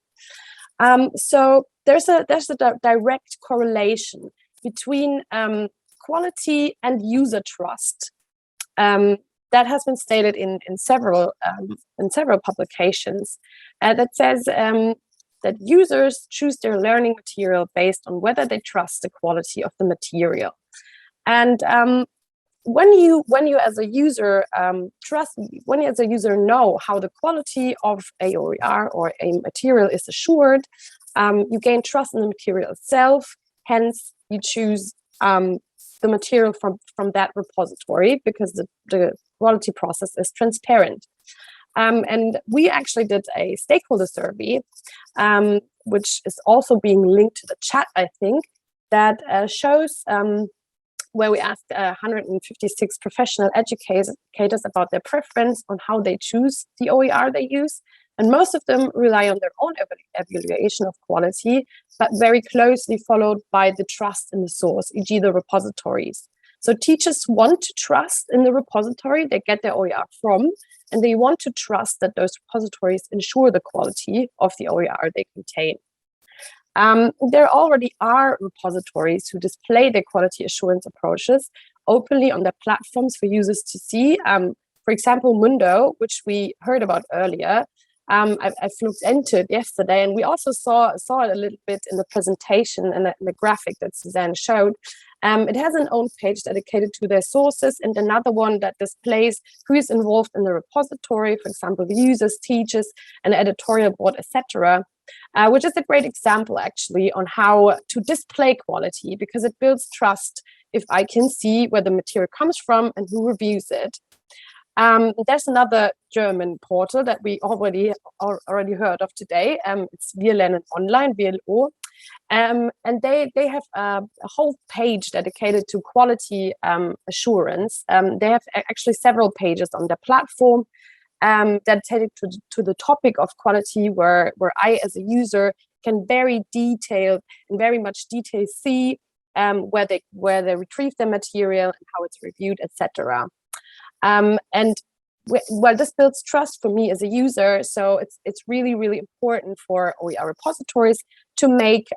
So there's a direct correlation between quality and user trust. That has been stated in several publications that says that users choose their learning material based on whether they trust the quality of the material. And when you as a user know how the quality of a OER or a material is assured, you gain trust in the material itself. Hence, you choose the material from that repository because the quality process is transparent. And we actually did a stakeholder survey, which is also being linked to the chat, I think, that shows where we asked 156 professional educators about their preference on how they choose the OER they use. And most of them rely on their own evaluation of quality, but very closely followed by the trust in the source, e.g. the repositories. So teachers want to trust in the repository they get their OER from, and they want to trust that those repositories ensure the quality of the OER they contain. There already are repositories who display their quality assurance approaches openly on their platforms for users to see. For example, Mundo, which we heard about earlier, I've looked into it yesterday, and we also saw it a little bit in the presentation and the graphic that Susanne showed. It has an own page dedicated to their sources and another one that displays who is involved in the repository, for example, the users, teachers, an editorial board, etc., which is a great example actually on how to display quality, because it builds trust if I can see where the material comes from and who reviews it. There's another German portal that we already heard of today. It's Wir lernen online, WLO. And they have a whole page dedicated to quality assurance. They have actually several pages on their platform dedicated to the topic of quality, where I as a user can very much detail see where they retrieve their material and how it's reviewed, etc. And well, this builds trust for me as a user. So it's really, really important for OER repositories to make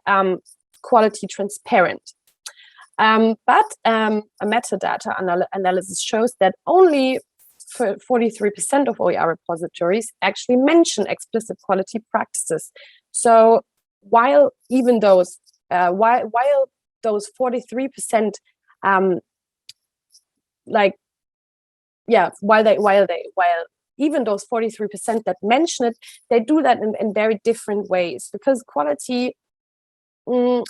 quality transparent. But a metadata analysis shows that only 43% of OER repositories actually mention explicit quality practices. So while those 43% while even those 43% that mention it, they do that in very different ways, because quality, even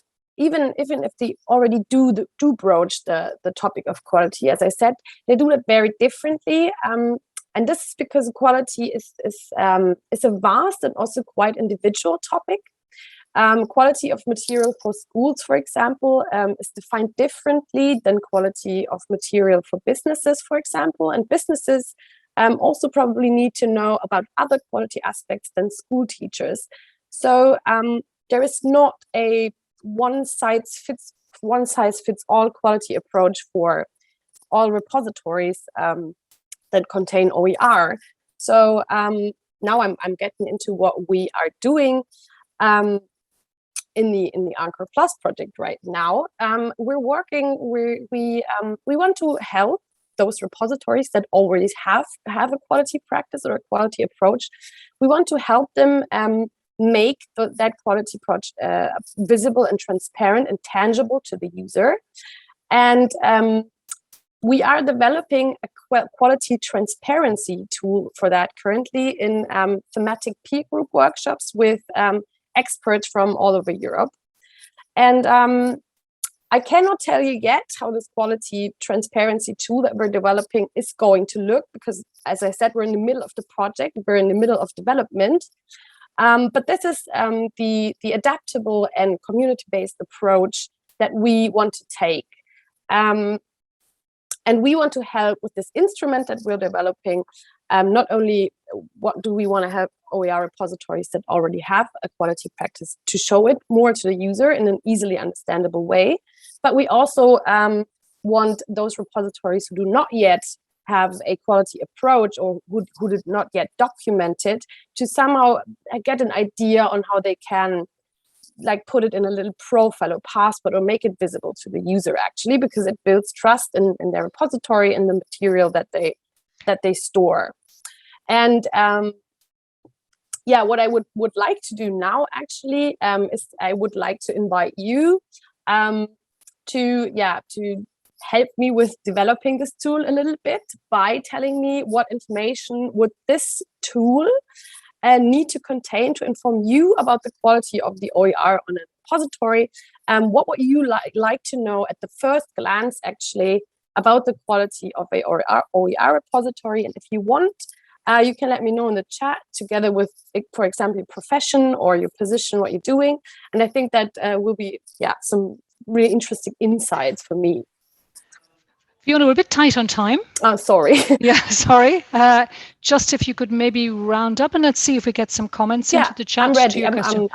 if they already do broach the topic of quality, as I said, they do it very differently. And this is because quality is a vast and also quite individual topic. Quality of material for schools, for example, is defined differently than quality of material for businesses, for example. And businesses also probably need to know about other quality aspects than school teachers. So there is not a one size fits all quality approach for all repositories that contain OER. So now I'm getting into what we are doing. In the Anchor Plus project right now, we want to help those repositories that already have a quality practice or a quality approach. We want to help them make that quality approach visible and transparent and tangible to the user. And we are developing a quality transparency tool for that currently in thematic peer group workshops with experts from all over Europe. And I cannot tell you yet how this quality transparency tool that we're developing is going to look, because, as I said, we're in the middle of the project, we're in the middle of development. But this is the adaptable and community-based approach that we want to take. And we want to help with this instrument that we're developing, not only what do we want to have OER repositories that already have a quality practice to show it more to the user in an easily understandable way. But we also want those repositories who do not yet have a quality approach or who did not yet document it to somehow get an idea on how they can like put it in a little profile or passport or make it visible to the user actually, because it builds trust in their repository and the material that they store. And yeah, what I would like to do now actually is I would like to invite you to help me with developing this tool a little bit by telling me what information would this tool need to contain to inform you about the quality of the OER on a repository. What would you like to know at the first glance actually about the quality of a OER repository? And if you want, you can let me know in the chat together with, for example, your profession or your position, what you're doing. And I think that will be some really interesting insights for me. Fiona, we're a bit tight on time. Oh, sorry. Yeah, sorry. Just if you could maybe round up and let's see if we get some comments into the chat. I'm ready. I'm done.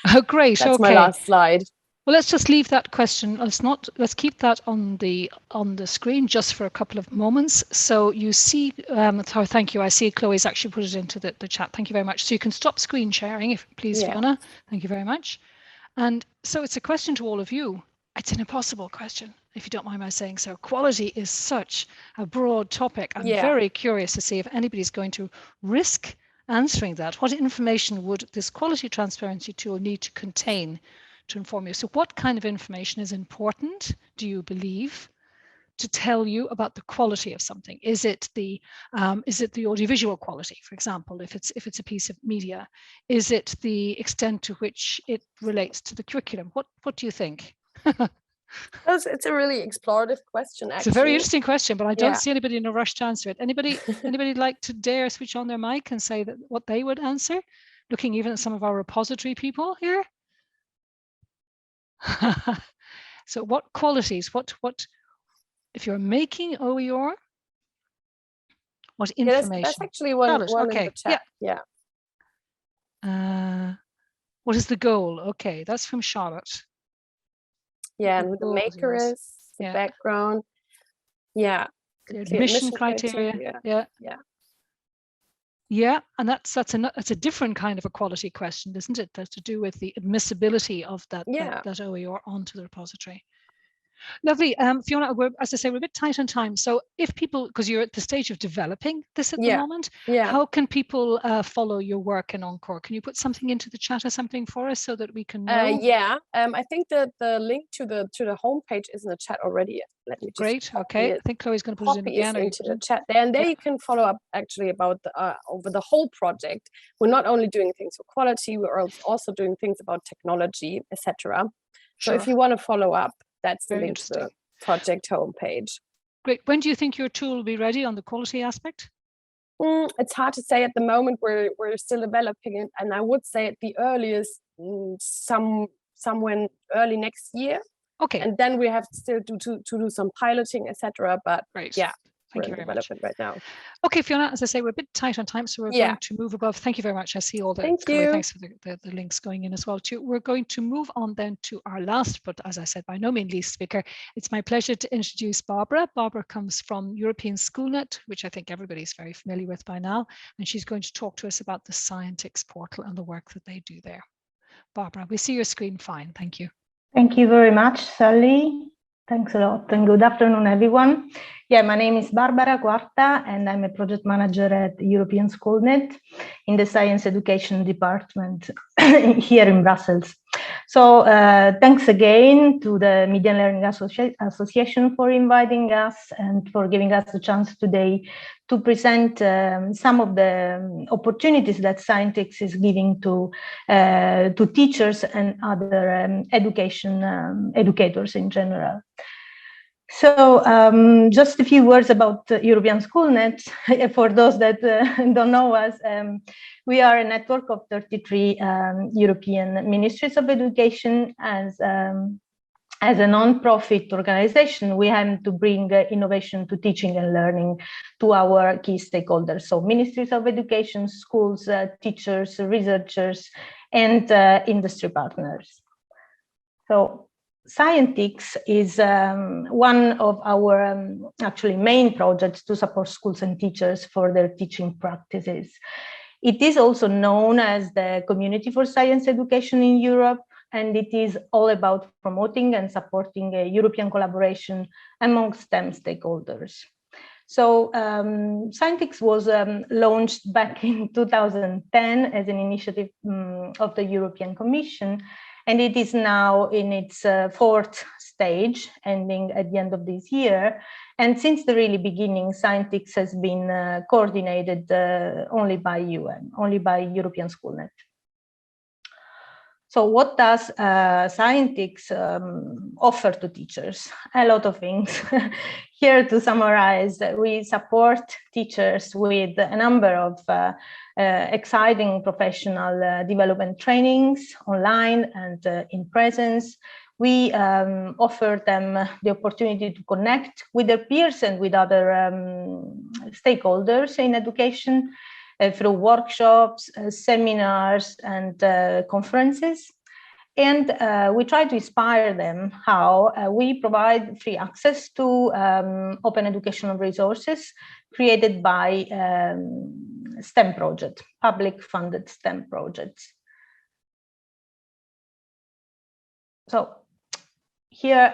Oh, great. That's my last slide. Well, let's just leave that question. Let's keep that on the screen just for a couple of moments. So you see, thank you. I see Chloe's actually put it into the chat. Thank you very much. So you can stop screen sharing, if please, Fiona. Thank you very much. And so it's a question to all of you. It's an impossible question, if you don't mind my saying so. Quality is such a broad topic. I'm very curious to see if anybody's going to risk answering that. What information would this quality transparency tool need to contain to inform you? So what kind of information is important, do you believe, to tell you about the quality of something? Is it the audiovisual quality, for example, if it's a piece of media? Is it the extent to which it relates to the curriculum? What do you think? It's a really explorative question, actually. It's a very interesting question, but I don't see anybody in a rush to answer it. Anybody like to dare switch on their mic and say that what they would answer? Looking even at some of our repository people here. So what qualities, what if you're making OER, what information? That's actually one in the chat. What is the goal? Okay, that's from Charlotte. Yeah, and who the maker is, the background. Yeah. The admission criteria. Yeah, and that's a different kind of a quality question, isn't it? That's to do with the admissibility of that OER onto the repository. Lovely. Fiona, as I say, we're a bit tight on time. So if people, because you're at the stage of developing this at the moment, how can people follow your work in Encore? Can you put something into the chat or something for us so that we can know? I think that the link to the homepage is in the chat already. Let me just Great. Okay. I think Chloe's going to put it in again. Into the chat there, and there you can follow up actually about over the whole project. We're not only doing things for quality, we're also doing things about technology, etc. So if you want to follow up, that's the link to the project homepage. Great. When do you think your tool will be ready on the quality aspect? It's hard to say at the moment. We're still developing it, and I would say at the earliest, somewhere early next year. Okay. And then we have still to do some piloting, etc. But thank you very much right now. Okay, Fiona, as I say, we're a bit tight on time, so we're going to move above. Thank you very much. I see all the thanks for the links going in as well too. We're going to move on then to our last, but as I said, by no means least speaker. It's my pleasure to introduce Barbara. Barbara comes from European Schoolnet, which I think everybody's very familiar with by now, and she's going to talk to us about the Scientix portal and the work that they do there. Barbara, we see your screen fine. Thank you. Thank you very much, Sally. Thanks a lot, and good afternoon, everyone. Yeah, my name is Barbara Quarta, and I'm a project manager at European Schoolnet in the Science Education Department here in Brussels. So thanks again to the Media and Learning Association for inviting us and for giving us the chance today to present some of the opportunities that Scientix is giving to teachers and other educators in general. So just a few words about European Schoolnet. For those that don't know us, we are a network of 33 European ministries of education, as as a non-profit organization, we have to bring innovation to teaching and learning to our key stakeholders. So ministries of education, schools, teachers, researchers, and industry partners. So Scientix is one of our actually main projects to support schools and teachers for their teaching practices. It is also known as the Community for Science Education in Europe, and it is all about promoting and supporting a European collaboration among STEM stakeholders. So Scientix was launched back in 2010 as an initiative of the European Commission, and it is now in its fourth stage, ending at the end of this year. And since the really beginning, Scientix has been coordinated only by UN, only by European Schoolnet. So what does Scientix offer to teachers? A lot of things. Here to summarize, we support teachers with a number of exciting professional development trainings online and in presence. We offer them the opportunity to connect with their peers and with other stakeholders in education through workshops, seminars, and conferences. And we try to inspire them how we provide free access to open educational resources created by STEM projects, public funded STEM projects. So here,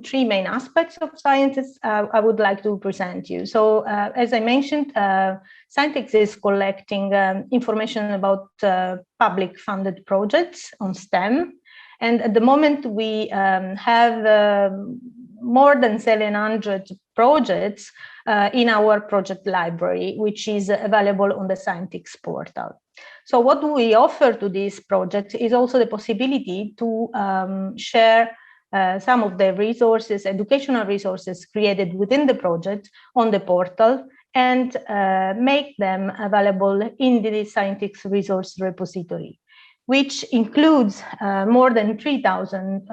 three main aspects of Scientix I would like to present you. So as I mentioned, Scientix is collecting information about public funded projects on STEM. And at the moment we have more than 700 projects in our project library, which is available on the Scientix portal. So what we offer to this project is also the possibility to share some of the resources, educational resources created within the project on the portal and make them available in the Scientix resource repository, which includes more than 3,000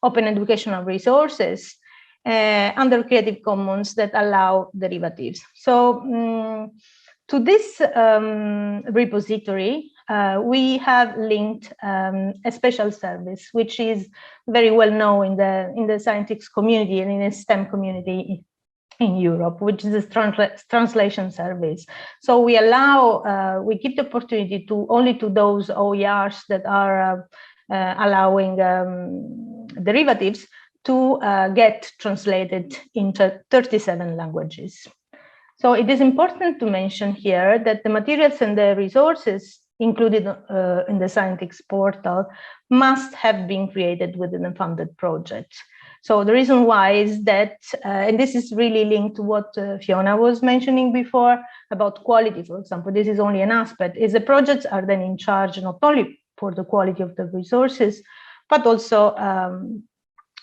open educational resources under Creative Commons that allow derivatives. So to this repository, we have linked a special service, which is very well known in the Scientix community and in the STEM community in Europe, which is a translation service. So we allow, we give the opportunity to only to those OERs that are allowing derivatives to get translated into 37 languages. So it is important to mention here that the materials and the resources included in the Scientix portal must have been created within a funded project. So the reason why is that, and this is really linked to what Fiona was mentioning before about quality, for example, this is only an aspect, is the projects are then in charge not only for the quality of the resources, but also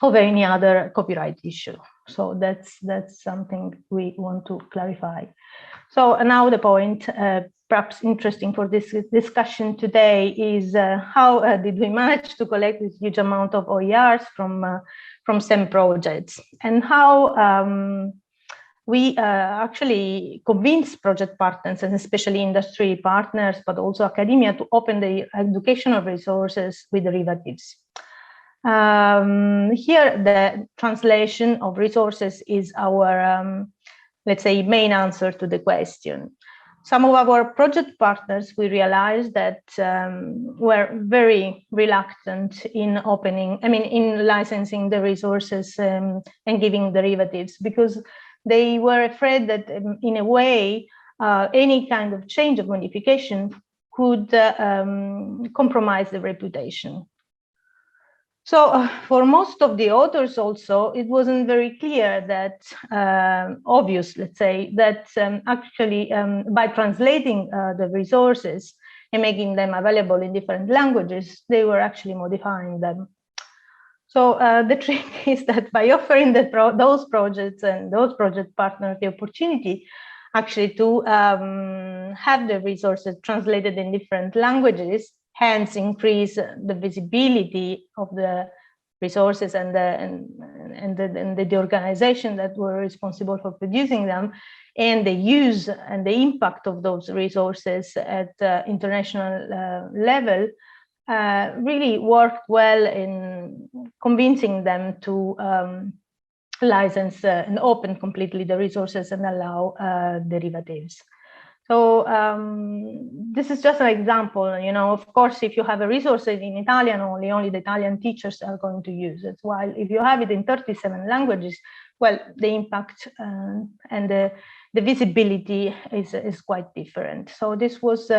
of any other copyright issue. So that's something we want to clarify. So now the point, perhaps interesting for this discussion today, is how did we manage to collect this huge amount of OERs from STEM projects, and how we actually convince project partners, and especially industry partners, but also academia, to open the educational resources with derivatives. Here, the translation of resources is our, let's say, main answer to the question. Some of our project partners, we realized that were very reluctant in in licensing the resources and giving derivatives, because they were afraid that in a way, any kind of change of modification could compromise the reputation. So for most of the authors also, it wasn't very clear that, obvious, let's say, that actually by translating the resources and making them available in different languages, they were actually modifying them. So the trick is that by offering those projects and those project partners the opportunity actually to have the resources translated in different languages, hence increase the visibility of the resources and the organization that were responsible for producing them, and the use and the impact of those resources at international level really worked well in convincing them to license and open completely the resources and allow derivatives. So this is just an example, you know. Of course, if you have a resource in Italian only the Italian teachers are going to use it. While if you have it in 37 languages, well, the impact and the visibility is quite different. So this was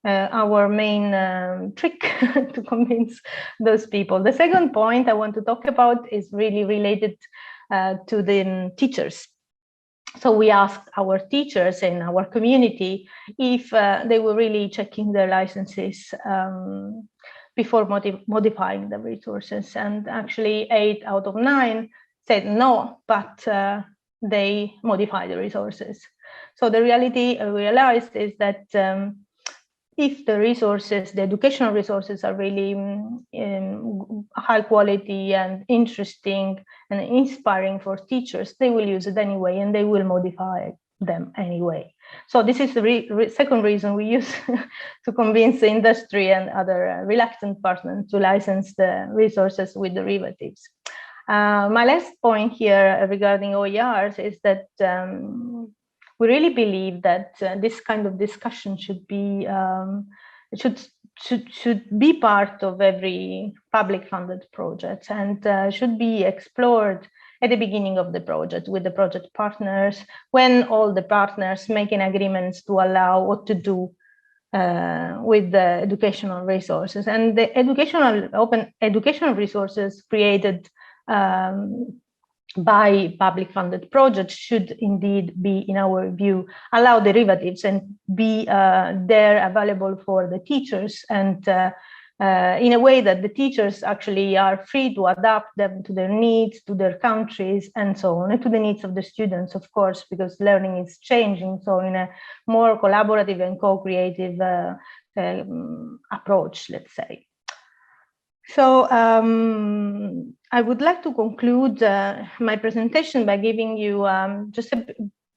our main trick to convince those people. The second point I want to talk about is really related to the teachers. So we asked our teachers in our community if they were really checking their licenses before modifying the resources. And actually 8 out of 9 said no, but they modify the resources. So the reality we realized is that if the resources, the educational resources are really high quality and interesting and inspiring for teachers, they will use it anyway and they will modify them anyway. So this is the second reason we use to convince the industry and other reluctant partners to license the resources with derivatives. My last point here regarding OERs is that we really believe that this kind of discussion should be should be part of every public funded project and should be explored at the beginning of the project with the project partners, when all the partners making agreements to allow what to do with the educational resources. And the open educational resources created by public funded projects should indeed be, in our view, allow derivatives and be there available for the teachers, and in a way that the teachers actually are free to adapt them to their needs, to their countries, and so on, and to the needs of the students, of course, because learning is changing. So in a more collaborative and co-creative approach, let's say. So I would like to conclude my presentation by giving you just a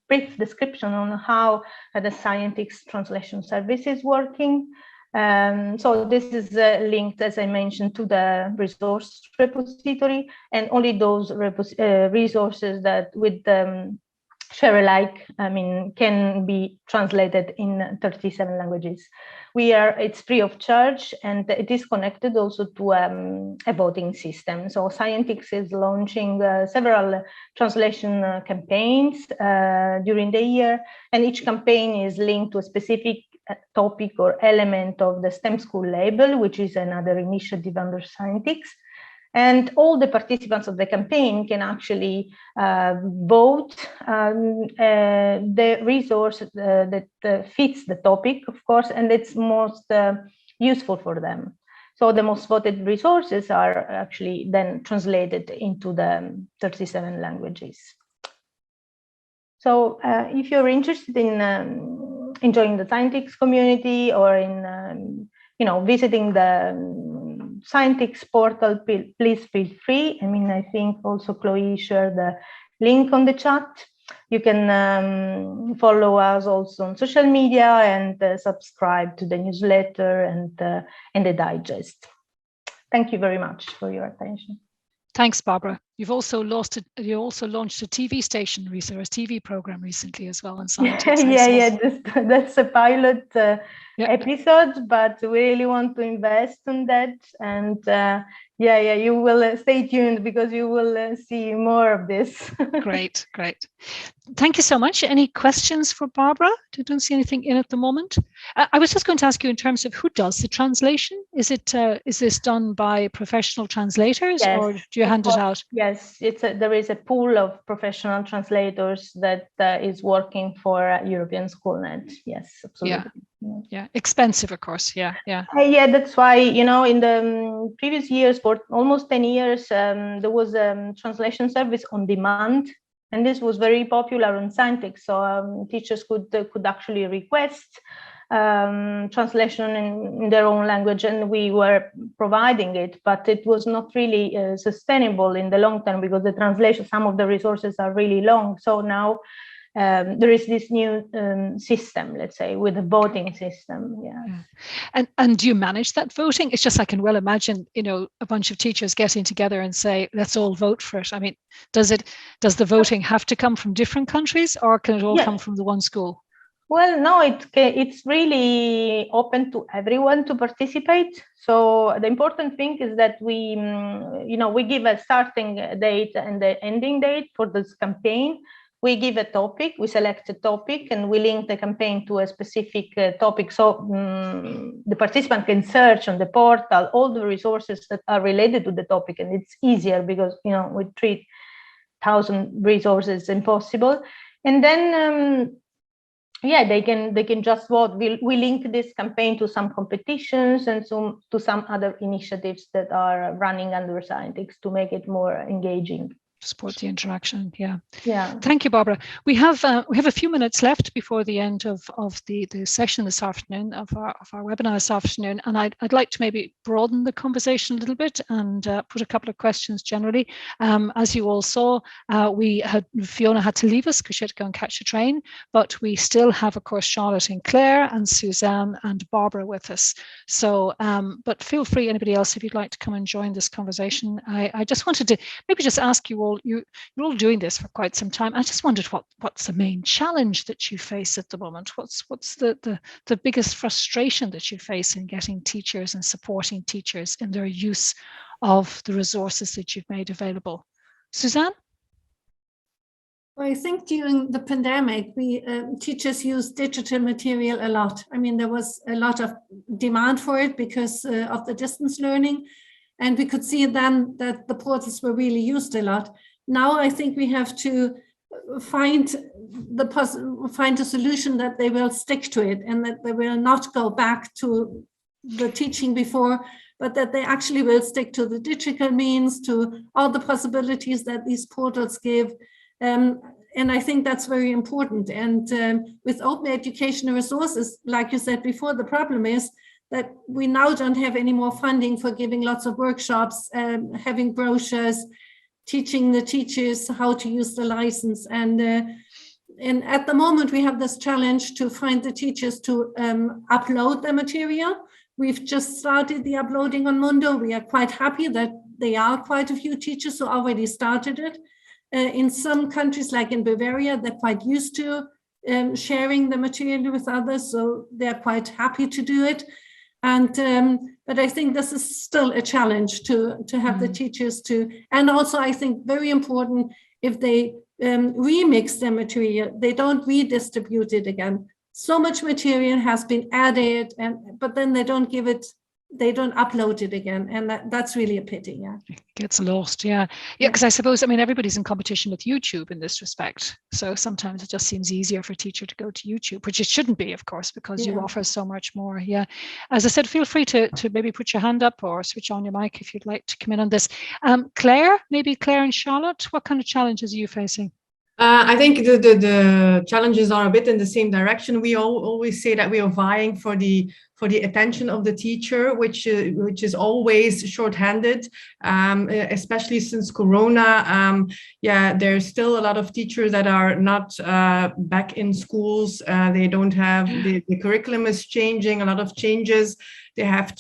brief description on how the Scientix translation service is working. So this is linked, as I mentioned, to the resource repository, and only those resources that with share alike, I mean, can be translated in 37 languages. It's free of charge, and it is connected also to a voting system. So Scientix is launching several translation campaigns during the year, and each campaign is linked to a specific topic or element of the STEM school label, which is another initiative under Scientix. And all the participants of the campaign can actually vote the resource that fits the topic, of course, and it's most useful for them. So the most voted resources are actually then translated into the 37 languages. So if you're interested in enjoying the Scientix community or in visiting the Scientix portal, please feel free. I mean, I think also Chloe shared the link on the chat. You can follow us also on social media and subscribe to the newsletter and the digest. Thank you very much for your attention. Thanks, Barbara. You also launched a TV station recently, or a TV program recently as well on Scientix. That's a pilot episode, but we really want to invest in that. And you will stay tuned because you will see more of this. Great. Thank you so much. Any questions for Barbara? I don't see anything in at the moment. I was just going to ask you in terms of who does the translation. Is this done by professional translators, yes, or do you hand it out? Yes, there is a pool of professional translators that is working for European Schoolnet. Yes, absolutely. Yeah, expensive, of course. Yeah. That's why, in the previous years, for almost 10 years, there was a translation service on demand. And this was very popular on Scientix. So teachers could actually request translation in their own language, and we were providing it, but it was not really sustainable in the long term because the translation, some of the resources are really long. So now there is this new system, let's say, with a voting system. Yeah. And do you manage that voting? It's just, I can well imagine, a bunch of teachers getting together and say, let's all vote for it. I mean, does the voting have to come from different countries, or can it all come from the one school? Well, no, it's really open to everyone to participate. So the important thing is that we give a starting date and the ending date for this campaign. We give a topic, we select a topic, and we link the campaign to a specific topic. So the participant can search on the portal all the resources that are related to the topic, and it's easier because with 3,000 resources, impossible. And then they can just vote. We link this campaign to some competitions and to some other initiatives that are running under Scientix to make it more engaging. Support the interaction. Yeah. Thank you, Barbara. We have a few minutes left before the end of the session this afternoon, of our webinar this afternoon, and I'd like to maybe broaden the conversation a little bit and put a couple of questions generally. As you all saw, Fiona had to leave us because she had to go and catch a train, but we still have, of course, Charlotte and Claire and Susanne and Barbara with us. So, but feel free, anybody else, if you'd like to come and join this conversation. I just wanted to maybe just ask you all. You're all doing this for quite some time. I just wondered what's the main challenge that you face at the moment? What's the biggest frustration that you face in getting teachers and supporting teachers in their use of the resources that you've made available? Susanne? Well, I think during the pandemic, teachers used digital material a lot. I mean, there was a lot of demand for it because of the distance learning. And we could see then that the portals were really used a lot. Now I think we have to find a solution that they will stick to it and that they will not go back to the teaching before, but that they actually will stick to the digital means, to all the possibilities that these portals give. And I think that's very important. And with open educational resources, like you said before, the problem is that we now don't have any more funding for giving lots of workshops, having brochures, teaching the teachers how to use the license. And at the moment, we have this challenge to find the teachers to upload the material. We've just started the uploading on Mundo. We are quite happy that there are quite a few teachers who already started it. In some countries, like in Bavaria, they're quite used to sharing the material with others, so they're quite happy to do it. And but I think this is still a challenge to have the teachers to, and also I think very important, if they remix their material, they don't redistribute it again. So much material has been added, but then they don't upload it again, and that's really a pity. Yeah, it gets lost. Yeah, because I suppose, I mean, everybody's in competition with YouTube in this respect, so sometimes it just seems easier for a teacher to go to YouTube, which it shouldn't be, of course, because you offer so much more. Yeah, as I said, feel free to maybe put your hand up or switch on your mic if you'd like to come in on this. Claire and Charlotte, what kind of challenges are you facing? I think the challenges are a bit in the same direction. We always say that we are vying for the attention of the teacher, which is always shorthanded, especially since Corona. There's still a lot of teachers that are not back in schools. They don't have the curriculum is changing, a lot of changes. They have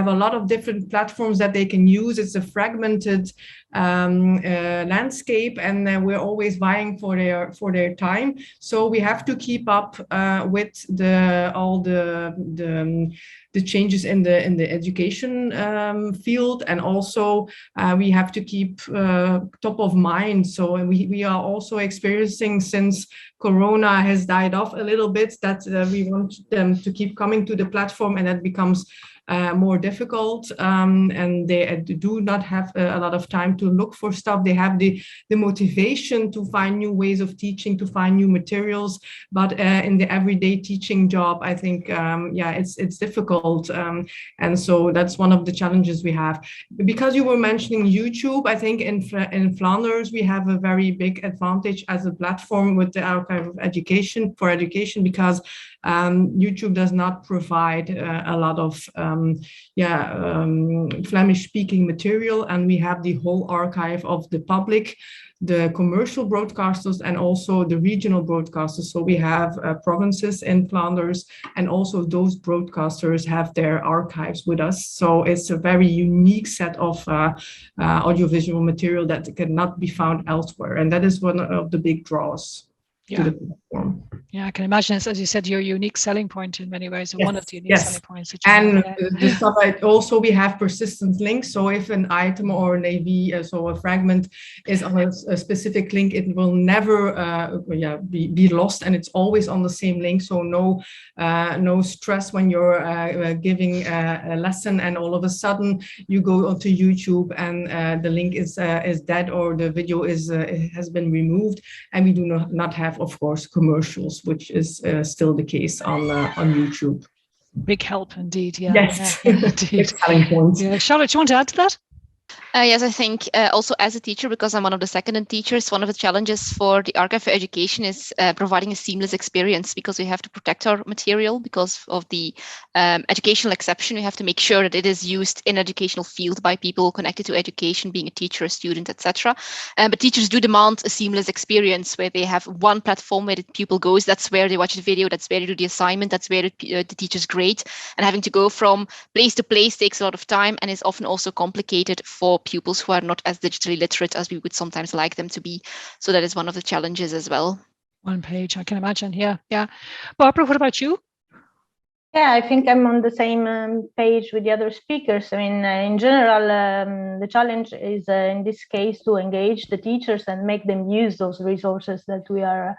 a lot of different platforms that they can use. It's a fragmented landscape, and we're always vying for their time. So we have to keep up with all the changes in the education field, and also we have to keep top of mind. So we are also experiencing, since Corona has died off a little bit, that we want them to keep coming to the platform, and that becomes more difficult, and they do not have a lot of time to look for stuff. They have the motivation to find new ways of teaching, to find new materials, but in the everyday teaching job, I think, it's difficult, and so that's one of the challenges we have. Because you were mentioning YouTube, I think in Flanders we have a very big advantage as a platform with the Archive of Education for Education, because YouTube does not provide a lot of Flemish speaking material, and we have the whole archive of the public, the commercial broadcasters, and also the regional broadcasters. So we have provinces in Flanders, and also those broadcasters have their archives with us. So it's a very unique set of audiovisual material that cannot be found elsewhere, and that is one of the big draws. To the platform. Yeah, I can imagine it's, as you said, your unique selling point in many ways, yes, one of the unique selling points. That you and have. the stuff also we have persistent links. So if an item or an AV, so a fragment, is on a specific link, it will never be lost, and it's always on the same link. So no stress when you're giving a lesson and all of a sudden you go onto YouTube and the link is dead, or the video has been removed, and we do not have, of course, commercials, which is still the case on YouTube. Big help indeed. Yeah. Yes. Yeah, indeed. Selling points. Yeah. Charlotte, do you want to add to that? Yes, I think also as a teacher, because I'm one of the secondment teachers, one of the challenges for the Archive for Education is providing a seamless experience, because we have to protect our material because of the educational exception. We have to make sure that it is used in educational field by people connected to education, being a teacher, a student, etc. But teachers do demand a seamless experience where they have one platform where the pupil goes. That's where they watch the video. That's where they do the assignment. That's where the teacher's grade. And having to go from place to place takes a lot of time and is often also complicated for pupils who are not as digitally literate as we would sometimes like them to be. So that is one of the challenges as well. One page, I can imagine. Yeah. Barbara, what about you? Yeah, I think I'm on the same page with the other speakers. I mean, in general, the challenge is in this case to engage the teachers and make them use those resources that we are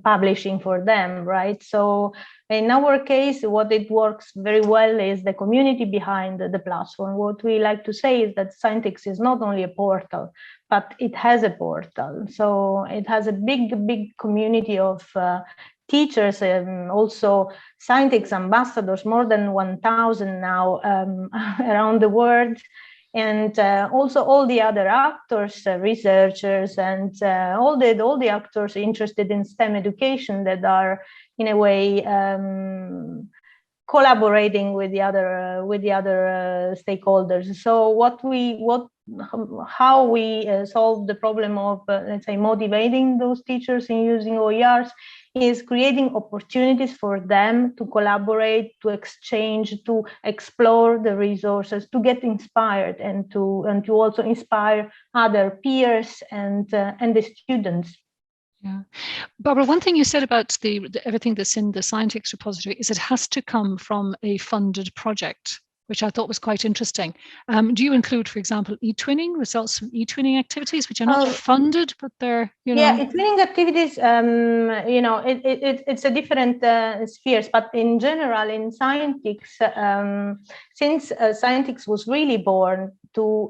publishing for them, right? So in our case, what it works very well is the community behind the platform. What we like to say is that Scientix is not only a portal, but it has a portal. So it has a big community of teachers and also Scientix ambassadors, more than 1,000 now around the world. And also all the other actors, researchers, and all the actors interested in STEM education that are in a way collaborating with the other stakeholders. So how we solve the problem of let's say motivating those teachers in using OERs is creating opportunities for them to collaborate, to exchange, to explore the resources, to get inspired, and to also inspire other peers and the students. Yeah, Barbara, one thing you said about the everything that's in the Scientix repository is it has to come from a funded project, which I thought was quite interesting. Do you include, for example, e-twinning, results from e-twinning activities, which are not funded, but they're, Yeah, e-twinning activities, it's a different spheres, but in general, in Scientix, since Scientix was really born to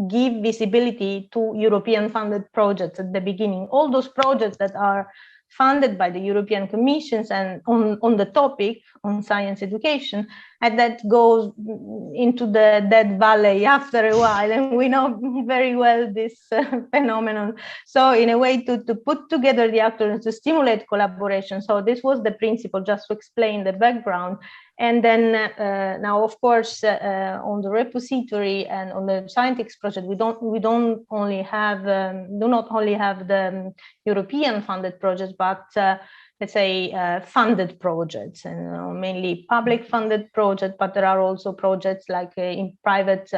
give visibility to European funded projects at the beginning, all those projects that are funded by the European Commissions and on the topic on science education, and that goes into the dead valley after a while, and we know very well this phenomenon. So in a way to put together the actors to stimulate collaboration. So this was the principle, just to explain the background. And then now, of course, on the repository and on the Scientix project, we do not only have the European funded projects, but let's say funded projects, and mainly public funded projects. But there are also projects like in private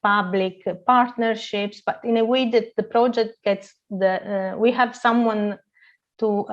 public partnerships. But in a way that the project gets we have someone to.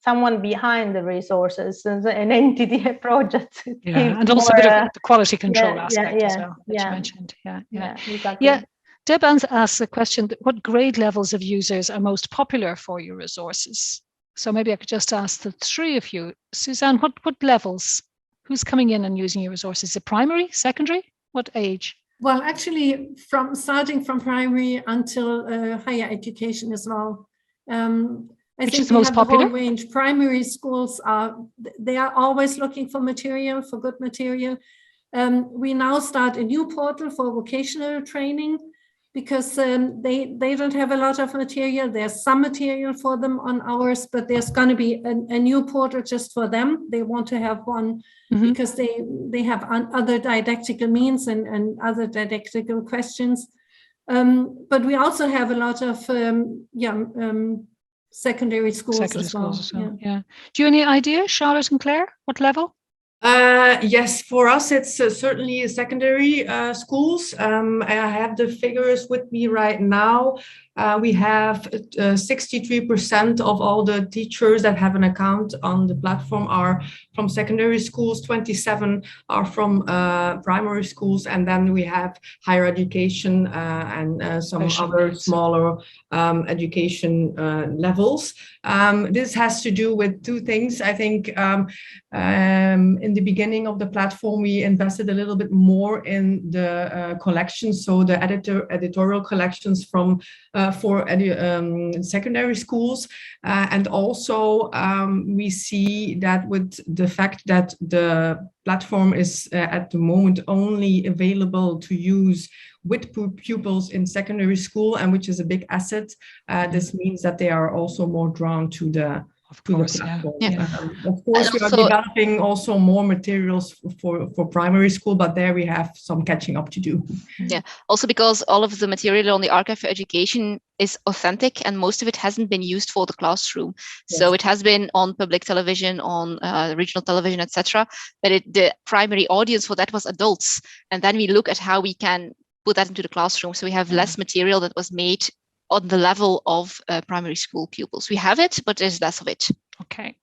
Someone behind the resources, an entity, a project. Yeah, and also a bit of the quality control aspect as well that you mentioned. Yeah, exactly. Yeah, Deb asks a question: what grade levels of users are most popular for your resources? So maybe I could just ask the three of you. Susanne, what levels? Who's coming in and using your resources? Is it primary, secondary? What age? Well, actually, starting from primary until higher education as well. Which is the most popular? Whole range. Primary schools they are always looking for material, for good material. We now start a new portal for vocational training because they don't have a lot of material. There's some material for them on ours, but there's going to be a new portal just for them. They want to have one because they have other didactical means and other didactical questions. But we also have a lot of secondary schools as well. Yeah. Do you have any idea, Charlotte and Claire, what level? Yes, for us, it's certainly secondary schools. I have the figures with me right now. We have 63% of all the teachers that have an account on the platform are from secondary schools, 27 are from primary schools, and then we have higher education and some other smaller education levels. This has to do with two things. I think in the beginning of the platform, we invested a little bit more in the collections, so the editorial collections from for secondary schools, and also we see that with the fact that the platform is at the moment only available to use with pupils in secondary school, and which is a big asset. This means that they are also more drawn to the platform. Of course, we are developing also more materials for primary school, but there we have some catching up to do. Yeah, also because all of the material on the Archive for Education is authentic and most of it hasn't been used for the classroom. Yes. So it has been on public television, on regional television, etc. But the primary audience for that was adults. And then we look at how we can put that into the classroom. So we have less material that was made on the level of primary school pupils. We have it, but there's less of it. Okay.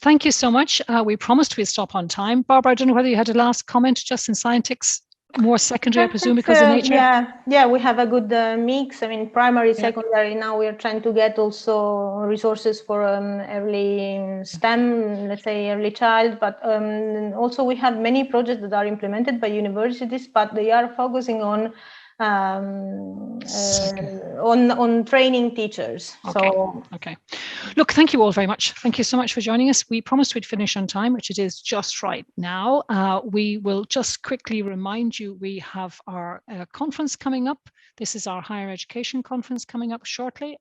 Thank you so much. We promised we'd stop on time. Barbara, I don't know whether you had a last comment just in scientics, more secondary, I presume, because of nature. Yeah, we have a good mix. I mean, primary, secondary. Now we are trying to get also resources for early STEM, let's say early child, but also we have many projects that are implemented by universities, but they are focusing on training teachers. Okay. Look, thank you all very much. Thank you so much for joining us. We promised we'd finish on time, which it is just right now. We will just quickly remind you we have our conference coming up. This is our higher education conference coming up shortly,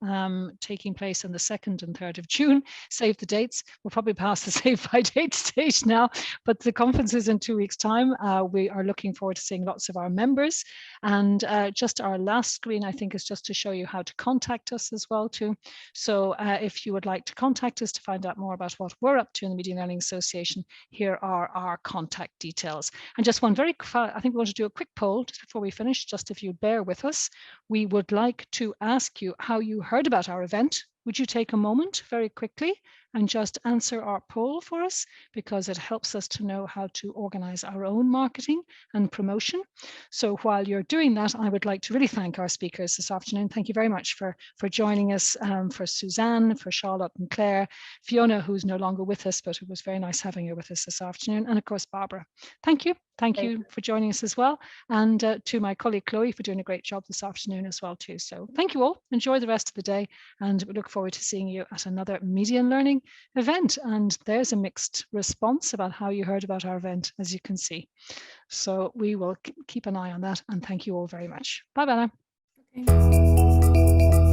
taking place on the 2nd and 3rd of June. Save the dates. We're probably past the save by date stage now, but the conference is in 2 weeks' time. We are looking forward to seeing lots of our members. And just our last screen, I think, is just to show you how to contact us as well too. So if you would like to contact us to find out more about what we're up to in the Media Learning Association, here are our contact details. And just one very, I think we want to do a quick poll just before we finish, just if you bear with us. We would like to ask you how you heard about our event. Would you take a moment very quickly and just answer our poll for us, because it helps us to know how to organize our own marketing and promotion. So while you're doing that, I would like to really thank our speakers this afternoon. Thank you very much for joining us, for Susanne, for Charlotte and Claire, Fiona, who's no longer with us, but it was very nice having her with us this afternoon, and of course, Barbara. Thank you. Thank you for joining us as well. And to my colleague, Chloe, for doing a great job this afternoon as well too. So thank you all. Enjoy the rest of the day, and we look forward to seeing you at another Media and Learning event. And there's a mixed response about how you heard about our event, as you can see. So we will keep an eye on that, and thank you all very much. Bye bye now. Okay.